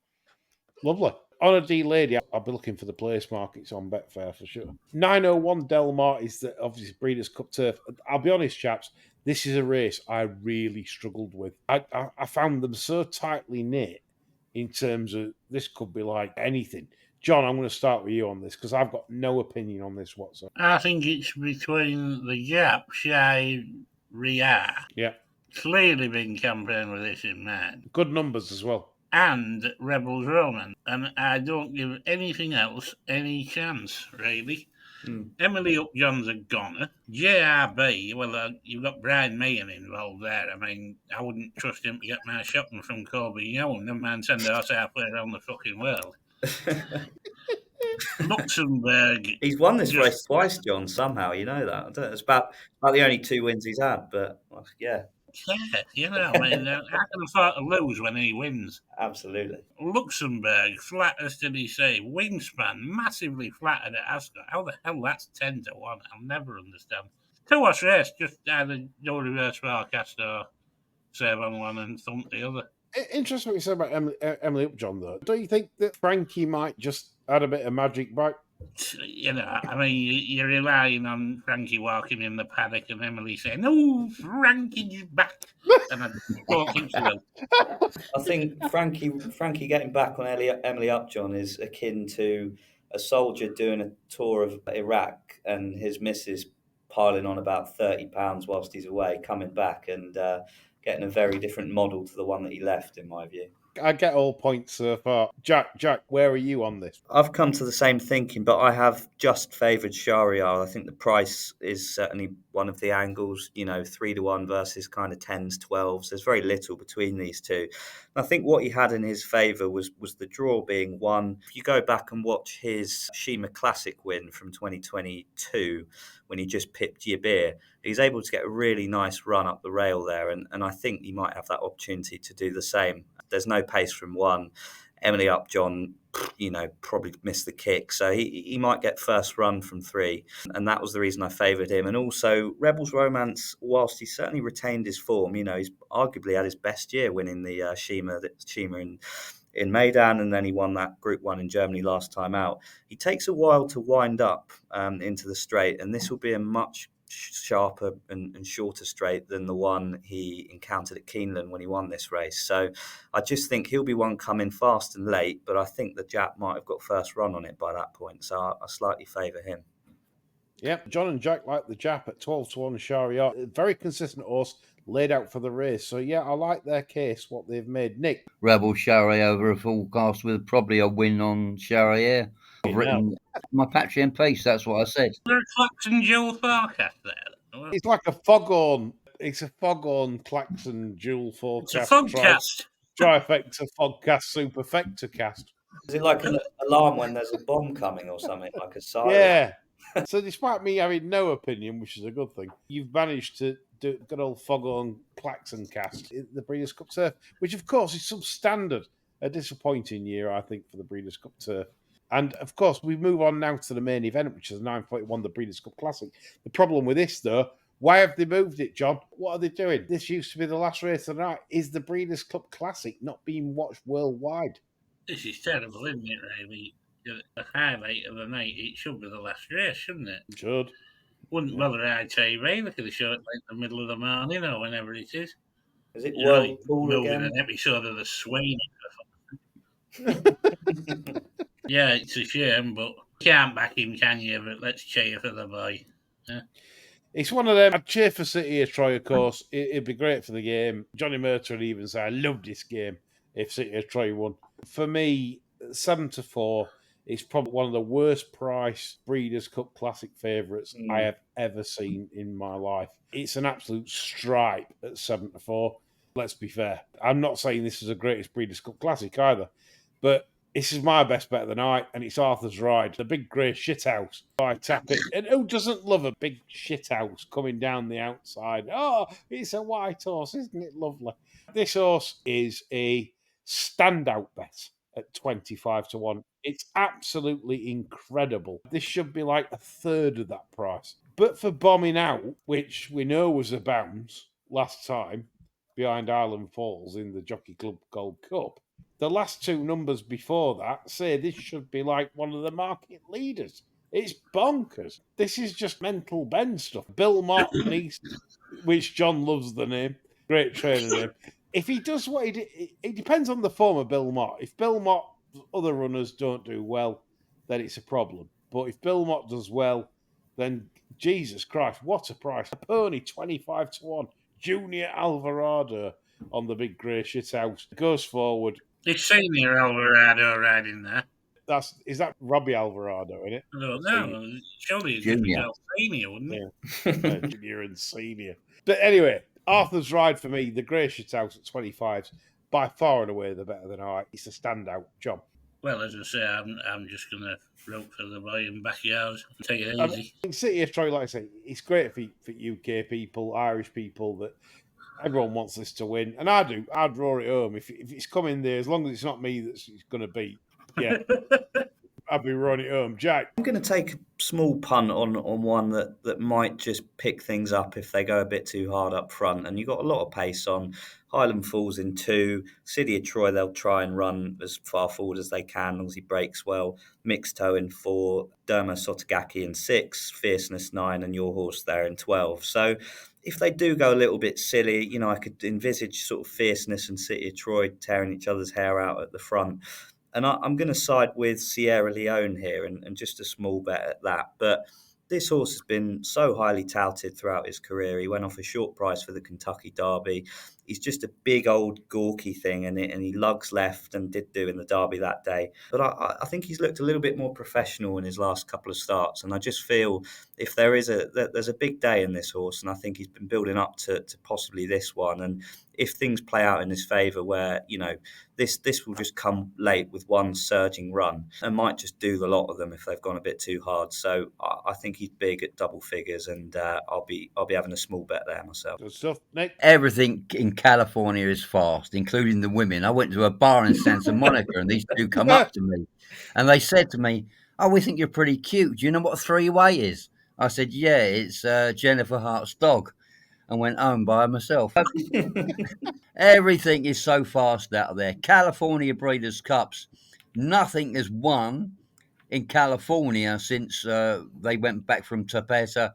[SPEAKER 4] Lovely. Honor D Lady, I'll be looking for the place markets on Betfair for sure. 901 Del Mar is the obviously Breeders' Cup turf. I'll be honest, chaps, this is a race I really struggled with. I found them so tightly knit in terms of this could be like anything. John, I'm going to start with you on this because I've got no opinion on this whatsoever.
[SPEAKER 6] I think it's between the Gap, Shy, Ria.
[SPEAKER 4] Yeah.
[SPEAKER 6] Clearly been campaigning with this in mind.
[SPEAKER 4] Good numbers as well.
[SPEAKER 6] And Rebels Roman. And I don't give anything else any chance, really. Emily Upjohn's a goner. JRB, well, you've got Brian Meehan involved there. I mean, I wouldn't trust him to get my shopping from Kobe Young. Never mind send us halfway around the fucking world. Luxembourg.
[SPEAKER 7] He's won this race twice, John, somehow. You know that. I don't know, it's about the only 2 wins he's had, but yeah.
[SPEAKER 6] Yeah, you know, I mean, I can afford to lose when he wins.
[SPEAKER 7] Absolutely.
[SPEAKER 6] Luxembourg, flat as did he say, Wingspan, massively flattered at Ascot. How the hell that's 10-1? I'll never understand. 2-horse race, just either do a reverse forecast or save on one and thump the other.
[SPEAKER 4] Interesting what you said about Emily Upjohn, though. Don't you think that Frankie might just add a bit of magic back?
[SPEAKER 6] You know, I mean, you're relying on Frankie walking in the paddock and Emily saying, "Oh, Frankie's back," and I don't think she will.
[SPEAKER 7] I think Frankie getting back on Emily Upjohn is akin to a soldier doing a tour of Iraq and his missus piling on about £30 whilst he's away, coming back and getting a very different model to the one that he left, in my view.
[SPEAKER 4] I get all points so far. Jack, where are you on this?
[SPEAKER 7] I've come to the same thinking, but I have just favoured Shahryar. I think the price is certainly one of the angles, 3-1 versus kind of 10s, 12s. There's very little between these two. And I think what he had in his favour was the draw being one. If you go back and watch his Shima Classic win from 2022, when he just pipped Yabir, he's able to get a really nice run up the rail there. And I think he might have that opportunity to do the same. There's no pace from one. Emily Upjohn, probably missed the kick. So he might get first run from 3. And that was the reason I favoured him. And also, Rebels Romance, whilst he certainly retained his form, he's arguably had his best year winning the Shima in Maidan, and then he won that Group 1 in Germany last time out. He takes a while to wind up into the straight, and this will be a much sharper and shorter straight than the one he encountered at Keeneland when he won this race. So I just think he'll be one coming fast and late, but I think the Jap might have got first run on it by that point. So I slightly favour him.
[SPEAKER 4] Yep, John and Jack like the Jap at 12-1 Shariat. Very consistent horse, laid out for the race. So, yeah, I like their case, what they've made. Nick?
[SPEAKER 5] Rebel Charrier over a forecast with probably a win on Charrier. I've written my Patreon piece, that's what I said.
[SPEAKER 6] There are Claxon Jewel forecast there.
[SPEAKER 4] It's like a foghorn. It's a foghorn Klaxon dual forecast.
[SPEAKER 6] It's a fogcast.
[SPEAKER 4] Trifecta fogcast superfecta cast.
[SPEAKER 7] Is it like an alarm when there's a bomb coming or something, like a siren?
[SPEAKER 4] Yeah. So despite me having no opinion, which is a good thing, you've managed to do good old foghorn Klaxon cast in the Breeders' Cup Turf, which of course is substandard. A disappointing year, I think, for the Breeders' Cup Turf. And of course, we move on now to the main event, which is 9.1, the Breeders' Cup Classic. The problem with this, though, why have they moved it, John? What are they doing? This used to be the last race of the night. Is the Breeders' Cup Classic not being watched worldwide?
[SPEAKER 6] This is terrible, isn't it, really? The highlight of the night, it should be the last race, shouldn't it?
[SPEAKER 4] It should.
[SPEAKER 6] Wouldn't bother ITV, they could have showed it like the middle of the morning or whenever it is.
[SPEAKER 7] Is it
[SPEAKER 6] You know,
[SPEAKER 7] Whirlpool
[SPEAKER 6] moving
[SPEAKER 7] again?
[SPEAKER 6] an episode of the Swain. Yeah, it's a shame, but you can't back him, can you? But let's cheer for the boy. Yeah.
[SPEAKER 4] It's one of them. I'd cheer for City of Troy, of course. It'd be great for the game. Johnny Murter would even say, I love this game if City of Troy won. For me, 7-4 is probably one of the worst price Breeders' Cup Classic favourites I have ever seen in my life. It's an absolute stripe at 7-4. Let's be fair. I'm not saying this is the greatest Breeders' Cup Classic either, but this is my best bet of the night, and it's Arthur's Ride, the big grey shithouse by Tappet. And who doesn't love a big shithouse coming down the outside? Oh, it's a white horse, isn't it lovely? This horse is a standout bet at 25-1. It's absolutely incredible. This should be like a third of that price. But for bombing out, which we know was a bounce last time behind Island Falls in the Jockey Club Gold Cup, the last two numbers before that say this should be like one of the market leaders. It's bonkers. This is just mental Ben stuff. Bill Mott needs, which John loves the name, great trainer name. If he does what he did, it depends on the form of Bill Mott. If Bill Mott's other runners don't do well, then it's a problem. But if Bill Mott does well, then Jesus Christ, what a price. A pony 25-1. Junior Alvarado on the big grey shithouse. Goes forward.
[SPEAKER 6] It's Senior Alvarado riding there.
[SPEAKER 4] Is that Robbie Alvarado in it?
[SPEAKER 6] I don't know. Surely it's
[SPEAKER 5] Junior.
[SPEAKER 6] Senior, wouldn't it?
[SPEAKER 4] Yeah. Junior and senior. But anyway, Arthur's Ride for me, the grey shithouse at 25s, by far and away the better than I. It's a standout job.
[SPEAKER 6] Well, as I say, I'm just going to rope for the boy in backyard and take it
[SPEAKER 4] I
[SPEAKER 6] easy.
[SPEAKER 4] mean, City of Troy, like I say, it's great for UK people, Irish people, that everyone wants this to win. And I do. I'd draw it home. If it's coming there, as long as it's not me that's going to beat, yeah, I'd be running it home. Jack?
[SPEAKER 7] I'm going to take a small punt on one that might just pick things up if they go a bit too hard up front. And you've got a lot of pace on. Highland Falls in 2. City of Troy, they'll try and run as far forward as they can, as long as he breaks well. Mixed Toe in 4. Dermo Sotogaki in 6. Fierceness 9. And Your Horse there in 12. So if they do go a little bit silly, I could envisage sort of Fierceness and City of Troy tearing each other's hair out at the front. And I'm going to side with Sierra Leone here and just a small bet at that. But this horse has been so highly touted throughout his career. He went off a short price for the Kentucky Derby. He's just a big old gawky thing, and he lugs left and did do in the Derby that day. But I think he's looked a little bit more professional in his last couple of starts, and I just feel if there's a big day in this horse, and I think he's been building up to possibly this one, and if things play out in his favour where, this will just come late with one surging run and might just do the lot of them if they've gone a bit too hard. So I think he's big at double figures, and I'll be having a small bet there myself.
[SPEAKER 4] Good stuff. Nick?
[SPEAKER 5] Everything in California is fast, including the women. I went to a bar in Santa Monica and these two come up to me and they said to me, "Oh, we think you're pretty cute. Do you know what a 3-way is?" I said, "Yeah, it's Jennifer Hart's dog," and went home by myself. Everything is so fast out there. California Breeders' Cups, nothing has won in California since they went back from Tapeta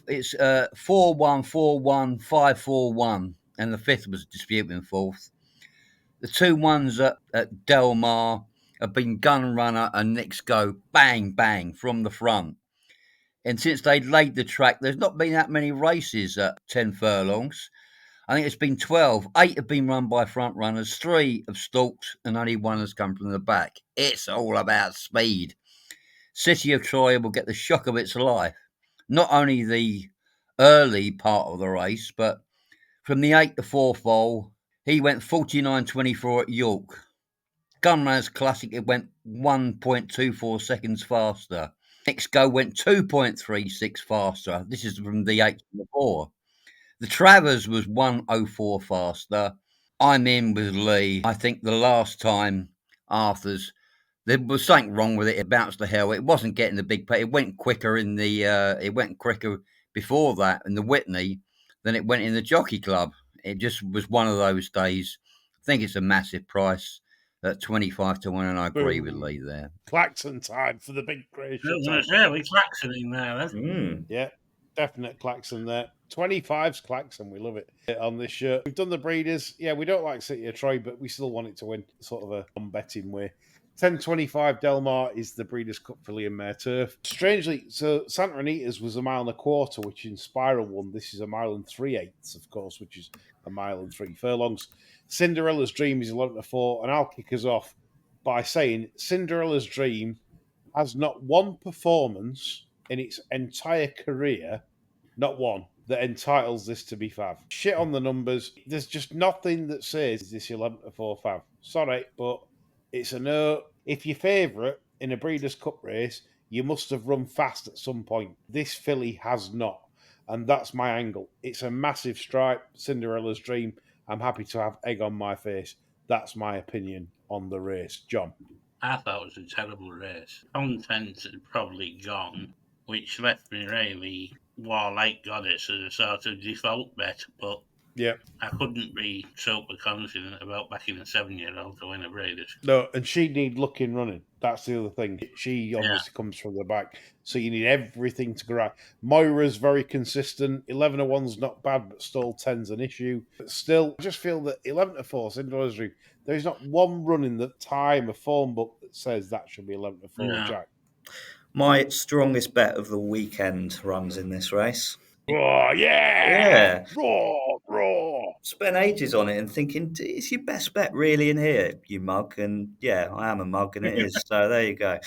[SPEAKER 5] It's 4-1, 4-1, 5-4-1, and the fifth was disputing fourth. The 2 ones at Del Mar have been Gun Runner and Knicks Go bang, bang from the front. And since they laid the track, there's not been that many races at 10 furlongs. I think it's been 12. 8 have been run by front runners, 3 have stalked, and only 1 has come from the back. It's all about speed. City of Troy will get the shock of its life. Not only the early part of the race, but from the 8 to 4 foal, he went 49.24 at York. Gunrunner's Classic, it went 1.24 seconds faster. Next Go went 2.36 faster. This is from the 8 to the 4. The Travers was 1.04 faster. I'm in with Lee. I think the last time Arthur's, there was something wrong with it. It bounced to hell. It wasn't getting the big pay. It went quicker in the. It went quicker before that in the Whitney than it went in the Jockey Club. It just was one of those days. I think it's a massive price at 25 to 1, and I agree with Lee there.
[SPEAKER 4] Klaxon time for the big grey shuttle.
[SPEAKER 6] It's really Klaxoning there, then.
[SPEAKER 4] Yeah, definite Klaxon there. 25's Klaxon, we love it on this shirt. We've done the breeders. Yeah, we don't like City of Troy, but we still want it to win, sort of a betting way. 10.25 Del Mar is the Breeders' Cup Filly and Mare Turf. Strangely, so Santa Anita's was 1.25 miles, which in Spiral won. This is 1 3/8 miles, of course, which is 1 3 furlongs. Cinderella's Dream is 11 to 4, and I'll kick us off by saying Cinderella's Dream has not one performance in its entire career, not one, that entitles this to be fav. Shit on the numbers. There's just nothing that says this 11 to 4 fav. Sorry, but it's a no. If your favourite in a Breeders' Cup race, you must have run fast at some point. This filly has not. And that's my angle. It's a massive stripe, Cinderella's Dream. I'm happy to have egg on my face. That's my opinion on the race. John?
[SPEAKER 6] I thought it was a terrible race. Content had probably gone, which left me really Warlike Goddess as a sort of default bet, but
[SPEAKER 4] Yeah.
[SPEAKER 6] I couldn't be super confident about backing a 7-year-old to win a Breeders'.
[SPEAKER 4] No, and she need luck in running. That's the other thing. She obviously comes from the back, so you need everything to go right. Moira's very consistent. 11 to 1's not bad, but stall 10's an issue. But still, I just feel that 11 to 4, Cinderella's Dream, there is not one run in the time, a form book that says that should be 11 to 4,
[SPEAKER 6] No.
[SPEAKER 4] Jack.
[SPEAKER 7] My strongest bet of the weekend runs in this race.
[SPEAKER 4] Oh,
[SPEAKER 7] Yeah.
[SPEAKER 4] Raw.
[SPEAKER 7] Spent ages on it and thinking, is your best bet really in here, you mug? And yeah, I am a mug and it is. So there you go.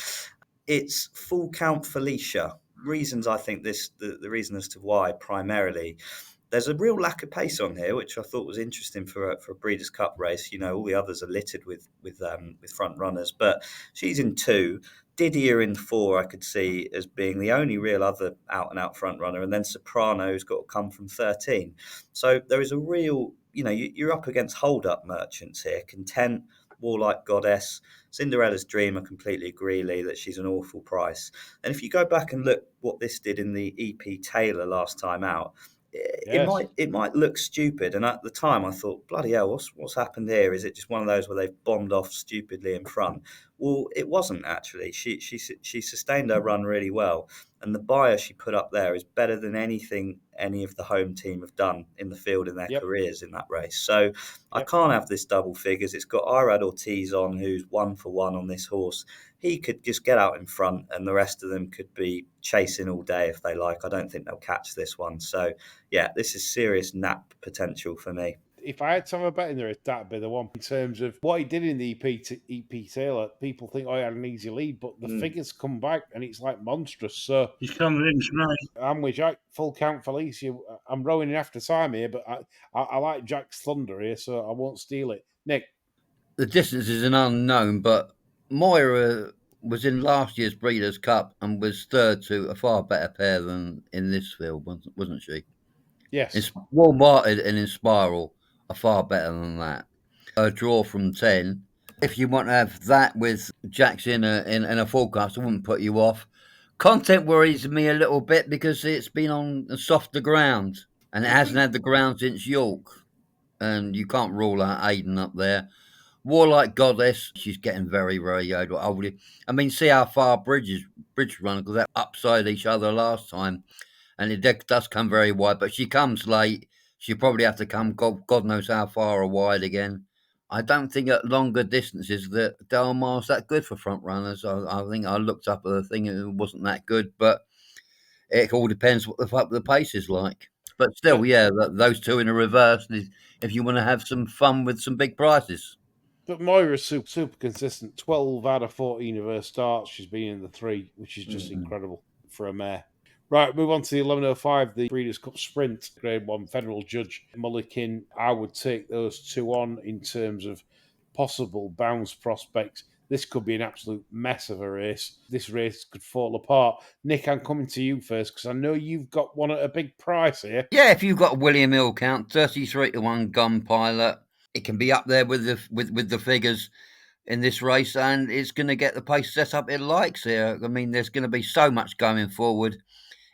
[SPEAKER 7] It's Full Count Felicia. Reasons I think the reason as to why primarily. There's a real lack of pace on here, which I thought was interesting for a Breeders' Cup race. You know, all the others are littered with front runners, but she's in 2. Didier in 4, I could see as being the only real other out-and-out front runner, and then Soprano's got to come from 13. So there is a real, you're up against hold-up merchants here. Content, Warlike Goddess, Cinderella's Dream, I completely agree, Lee, that she's an awful price. And if you go back and look what this did in the EP Taylor last time out, it might look stupid, and at the time I thought, bloody hell, what's happened here? Is it just one of those where they've bombed off stupidly in front? Well, it wasn't actually. She sustained her run really well, and the buyer she put up there is better than anything any of the home team have done in the field in their careers in that race. So I can't have this double figures. It's got Irad Ortiz on, who's 1 for 1 on this horse. He could just get out in front, and the rest of them could be chasing all day if they like. I don't think they'll catch this one. So, yeah, this is serious nap potential for me.
[SPEAKER 4] If I had to have a bet in there, that'd be the one. In terms of what he did in the EP Taylor, people think, he had an easy lead, but the figures come back, and it's like monstrous. So
[SPEAKER 6] He's convinced me.
[SPEAKER 4] I'm with Jack. Full Count Felicia. I'm rowing in after time here, but I like Jack's thunder here, so I won't steal it. Nick?
[SPEAKER 5] The distance is an unknown, but Moira was in last year's Breeders' Cup and was third to a far better pair than in this field, wasn't she?
[SPEAKER 4] Yes.
[SPEAKER 5] Walmart and in Spiral are far better than that. A draw from 10. If you want to have that with Jack's in a forecast, it wouldn't put you off. Content worries me a little bit because it's been on a softer ground and it hasn't had the ground since York. And you can't rule out Aiden up there. Warlike Goddess, she's getting very, very old. I mean, see how far Bridge run, because they're upside each other last time. and it does come very wide. But she comes late. She probably have to come God knows how far or wide again. I don't think at longer distances that Del Mar's that good for front runners. I think I looked up at the thing and it wasn't that good, but it all depends what the pace is like. But still, yeah, those two in a reverse if you want to have some fun with some big prizes.
[SPEAKER 4] But Moira's super consistent. 12 out of 14 of her starts, she's been in the 3, which is just incredible for a mare. Right, move on to the 1105, the Breeders' Cup Sprint, Grade 1 Federal Judge Mullikin. I would take those two on in terms of possible bounce prospects. This could be an absolute mess of a race. This race could fall apart. Nick, I'm coming to you first because I know you've got one at a big price here.
[SPEAKER 5] Yeah, if you've got a William Hill count, 33-1 Gun Pilot, it can be up there with the figures in this race, and it's going to get the pace set up it likes here. I mean, there's going to be so much going forward.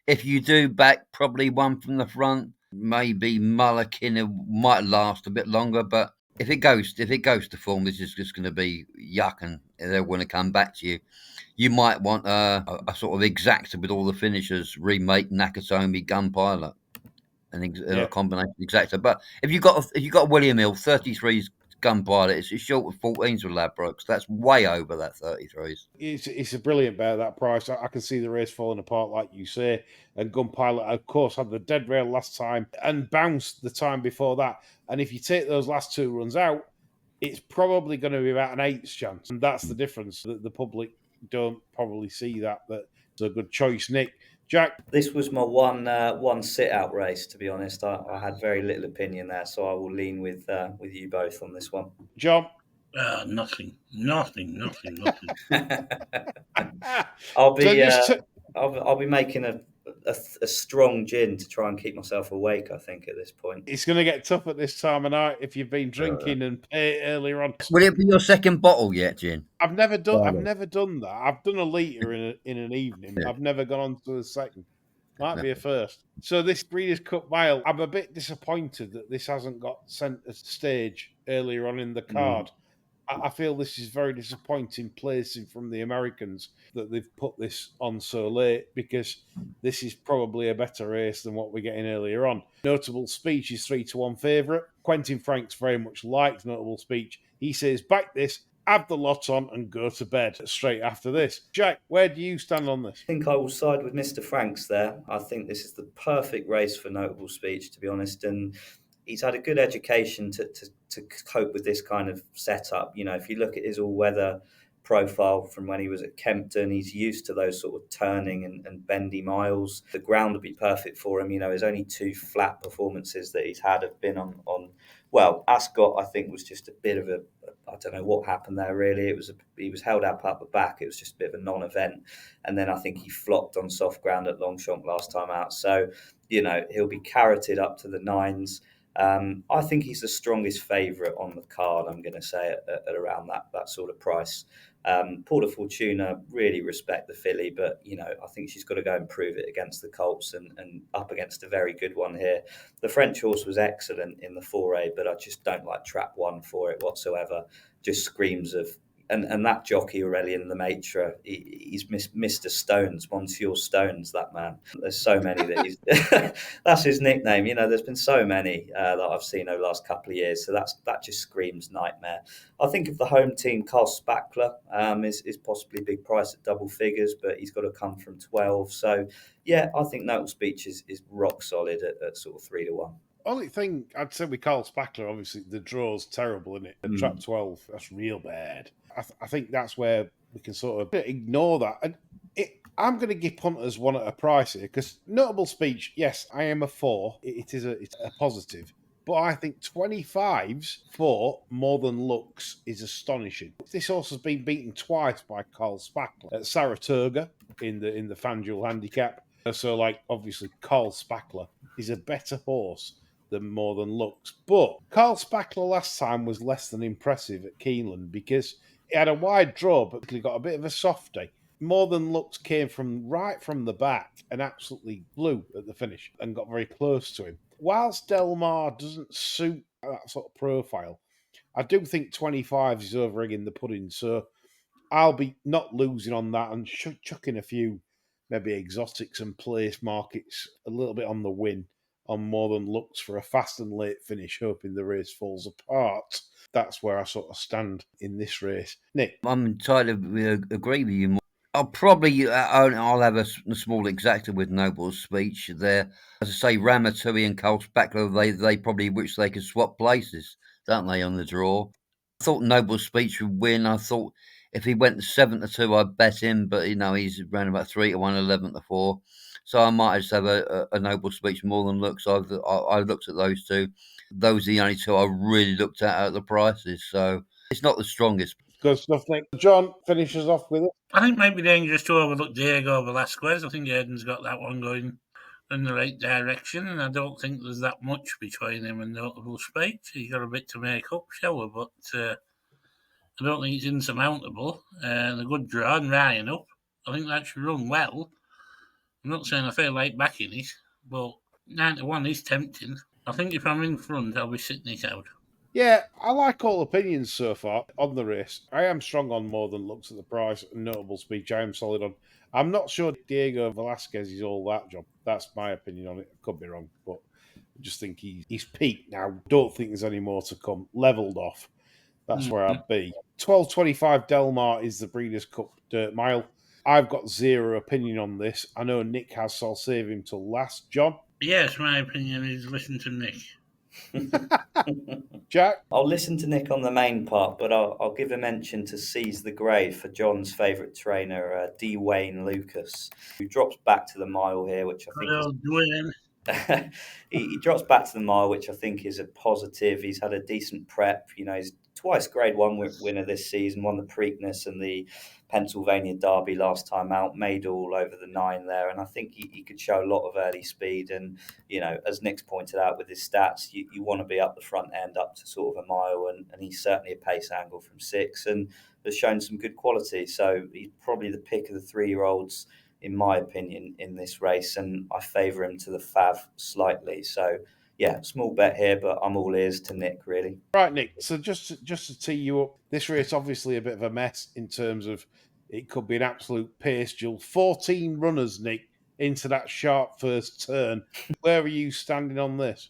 [SPEAKER 5] If you do back probably one from the front, maybe Mullikin might last a bit longer, but if it goes to form, this is just going to be yuck, and they'll want to come back to you. You might want a sort of exacta with all the finishers, remake Nakatomi Gun Pilot, and a combination exacta. But if you got William Hill, 33's Gun Pilot, it's short of 14s with Ladbrokes. That's way over that 33s.
[SPEAKER 4] It's a brilliant bet at that price. I can see the race falling apart, like you say. And Gun Pilot, of course, had the dead rail last time and bounced the time before that. And if you take those last two runs out, it's probably going to be about an 8's chance. And that's the difference. The public don't probably see that. But it's a good choice, Nick. Jack?
[SPEAKER 7] This was my one sit-out race, to be honest. I had very little opinion there, so I will lean with you both on this one.
[SPEAKER 4] John?
[SPEAKER 6] Nothing.
[SPEAKER 7] I'll be making a strong gin to try and keep myself awake, I think, at this point.
[SPEAKER 4] It's going to get tough at this time of night if you've been drinking and pay earlier on.
[SPEAKER 5] Will it be your second bottle yet, gin?
[SPEAKER 4] I've never done that. I've done a litre in an evening. I've never gone on to a second. Might be a first. So this Breeders' Cup Mile, I'm a bit disappointed that this hasn't got centre stage earlier on in the card. I feel this is very disappointing placing from the Americans that they've put this on so late, because this is probably a better race than what we're getting earlier on. Notable Speech is 3-1 favourite. Quentin Franks very much liked Notable Speech. He says, back this, add the lot on and go to bed straight after this. Jack, where do you stand on this?
[SPEAKER 7] I think I will side with Mr. Franks there. I think this is the perfect race for Notable Speech, to be honest, and he's had a good education to cope with this kind of setup. You know, if you look at his all-weather profile from when he was at Kempton, he's used to those sort of turning and bendy miles. The ground would be perfect for him. You know, his only two flat performances that he's had have been on well, Ascot, I think, was just a bit of I don't know what happened there, really. He was held up at the back. It was just a bit of a non-event. And then I think he flopped on soft ground at Longchamp last time out. So, you know, he'll be carroted up to the 9s. I think he's the strongest favourite on the card, I'm going to say, at around that sort of price. Porta Fortuna, really respect the filly, but, you know, I think she's got to go and prove it against the Colts and up against a very good one here. The French horse was excellent in the 4A, but I just don't like trap 1 for it whatsoever. Just screams of... And that jockey, Aurelian Lemaitre, he's Mr. Stones, Monsieur Stones, that man. There's so many that he's... that's his nickname. You know, there's been so many that I've seen over the last couple of years. So that just screams nightmare. I think if the home team, Carl Spackler, is possibly big price at double figures, but he's got to come from 12. So, yeah, I think Notable Speech is rock solid at sort of 3-1.
[SPEAKER 4] Only thing I'd say with Carl Spackler, obviously, the draw's terrible, isn't it? The trap 12, that's real bad. I think that's where we can sort of ignore that. And I'm going to give punters one at a price here, because Notable Speech, yes, I am a 4. It's a positive. But I think 25s for More Than Looks is astonishing. This horse has been beaten twice by Carl Spackler at Saratoga in the FanDuel handicap. So, like, obviously, Carl Spackler is a better horse than More Than Looks. But Carl Spackler last time was less than impressive at Keeneland because he had a wide draw, but he got a bit of a softy. More Than Looks came right from the back and absolutely blew at the finish and got very close to him. Whilst Del Mar doesn't suit that sort of profile, I do think 25 is over egging the pudding. So I'll be not losing on that and chucking a few maybe exotics and place markets a little bit on the win on More Than Looks for a fast and late finish, hoping the race falls apart. That's where I sort of stand in this race. Nick?
[SPEAKER 5] I'm entirely agree with you. I'll probably I'll have a small exacta with Noble's speech there. As I say, Ramatui and Colt Spackler, they probably wish they could swap places, don't they, on the draw? I thought Noble's speech would win. I thought if he went 7-2, I'd bet him, but he's around about 3-1, 11-4. So I might just have a Noble speech More Than Looks. I looked at those two. Those are the only two I really looked at the prices. So it's not the strongest.
[SPEAKER 4] Good stuff, Nick. John finishes off with it.
[SPEAKER 6] I think it might be dangerous to overlook Diego Velasquez. I think Aiden's got that one going in the right direction, and I don't think there's that much between him and Notable Speech. He's got a bit to make up, shall we? But I don't think it's insurmountable. The good draw and Ryan up. I think that should run well. I'm not saying I feel like backing it, but 9-1 is tempting. I think if I'm in front, I'll be sitting it out.
[SPEAKER 4] Yeah, I like all opinions so far on the race. I am strong on More Than Looks at the price and Notable Speech. I am solid on. I'm not sure Diego Velasquez is all that, John. That's my opinion on it. I could be wrong, but I just think he's peaked now. Don't think there's any more to come. Leveled off. That's where I'd be. 12.25 Delmar is the Breeders' Cup Dirt Mile. I've got zero opinion on this. I know Nick has, so I'll save him till last. John?
[SPEAKER 6] Yes, my opinion is listen to Nick.
[SPEAKER 4] Jack?
[SPEAKER 7] I'll listen to Nick on the main part, but I'll give a mention to Seize the Grave for John's favourite trainer, D. Wayne Lucas, who drops back to the mile here, which I think
[SPEAKER 6] Hello, Dwayne.
[SPEAKER 7] he drops back to the mile, which I think is a positive. He's had a decent prep. He's twice Grade 1 winner this season, won the Preakness and the Pennsylvania Derby last time out, made all over the 9 there. And I think he could show a lot of early speed. And, as Nick's pointed out with his stats, you want to be up the front end, up to sort of a mile. And he's certainly a pace angle from 6 and has shown some good quality. So he's probably the pick of the 3-year-olds, in my opinion, in this race. And I favour him to the Fav slightly. So, yeah, small bet here, but I'm all ears to Nick, really.
[SPEAKER 4] Right, Nick. So just to tee you up, this race obviously a bit of a mess in terms of it could be an absolute pace duel. 14 runners, Nick, into that sharp first turn. Where are you standing on this?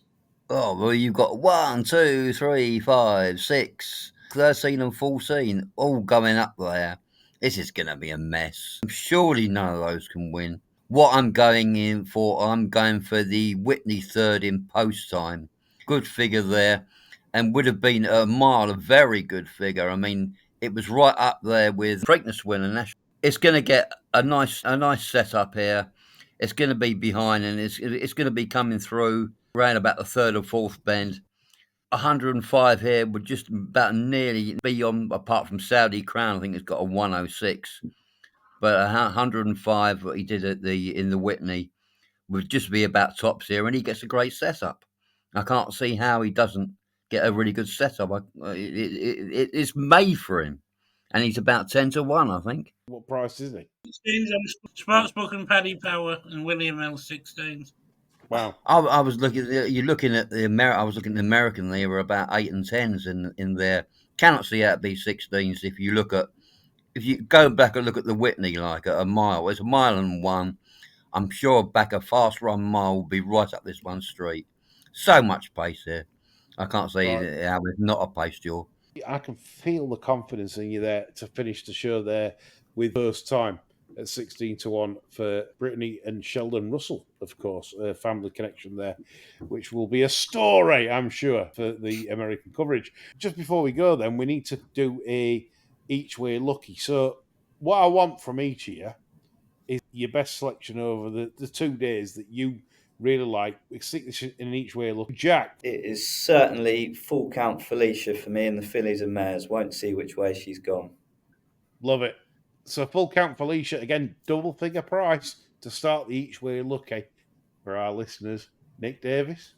[SPEAKER 5] Oh, well, you've got 1, 2, 3, 5, 6, 13 and 14 all going up there. This is going to be a mess. Surely none of those can win. What I'm going for the Whitney third in post time. Good figure there, and would have been a mile, a very good figure. I mean, it was right up there with Preakness winner. It's going to get a nice setup here. It's going to be behind, and it's going to be coming through around about the third or fourth bend. 105 here would just about nearly be on, apart from Saudi Crown. I think it's got a 106. But 105, what he did in the Whitney, would just be about tops here, and he gets a great setup. I can't see how he doesn't get a really good setup. It's made for him, and he's about 10-1, I think.
[SPEAKER 4] What price is he?
[SPEAKER 6] 16s on Sportsbook and Paddy Power and William L. 16s.
[SPEAKER 4] Wow.
[SPEAKER 5] I was looking. You're looking at the American. I was looking at the American. They were about 8 and 10s in there. Cannot see out B16s if you look at. If you go back and look at the Whitney, like at a mile, it's a mile and 1. I'm sure back a fast run mile will be right up this one street. So much pace here. I can't say how it's not a pace duel.
[SPEAKER 4] I can feel the confidence in you there to finish the show there with first time at 16-1 for Brittany and Sheldon Russell, of course, a family connection there, which will be a story, I'm sure, for the American coverage. Just before we go, then, we need to do a each way lucky. So what I want from each of you is your best selection over the 2 days that you really like. We stick this in each way lucky. Jack?
[SPEAKER 7] It is certainly full count Felicia for me in the fillies and mares. Won't see which way she's gone.
[SPEAKER 4] Love it. So full count Felicia, again, double figure price to start the each way lucky for our listeners. Nick Davis?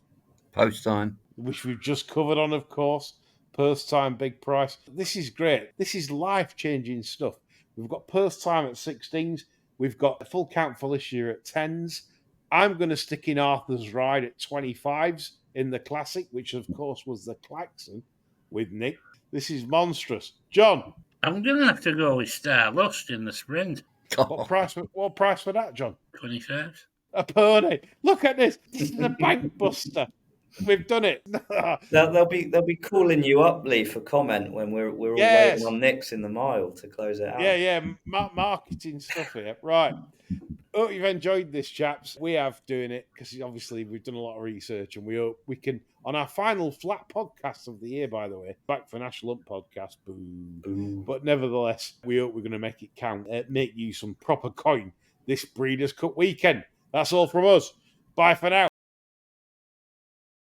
[SPEAKER 5] Post time.
[SPEAKER 4] Which we've just covered on, of course. Post time, big price. This is great. This is life-changing stuff. We've got post time at 16s. We've got full count Felicia at 10s. I'm going to stick in Arthur's Ride at 25s in the Classic, which, of course, was the Klaxon with Nick. This is monstrous. John?
[SPEAKER 6] I'm going to have to go with Stardust in the sprint.
[SPEAKER 4] What price for that, John?
[SPEAKER 6] 20 cents.
[SPEAKER 4] A pony. Look at this. This is a bank buster. We've done it.
[SPEAKER 7] They'll be calling you up, Lee, for comment when we're all
[SPEAKER 4] Yes.
[SPEAKER 7] waiting on Nick's in the mile to close it out.
[SPEAKER 4] Yeah. Marketing stuff here. Right. Hope you've enjoyed this, chaps. We have doing it because obviously we've done a lot of research, and we hope we can, on our final flat podcast of the year, by the way, back for National Lump podcast. Boo. But nevertheless, we hope we're going to make it count, make you some proper coin this Breeders' Cup weekend. That's all from us. Bye for now.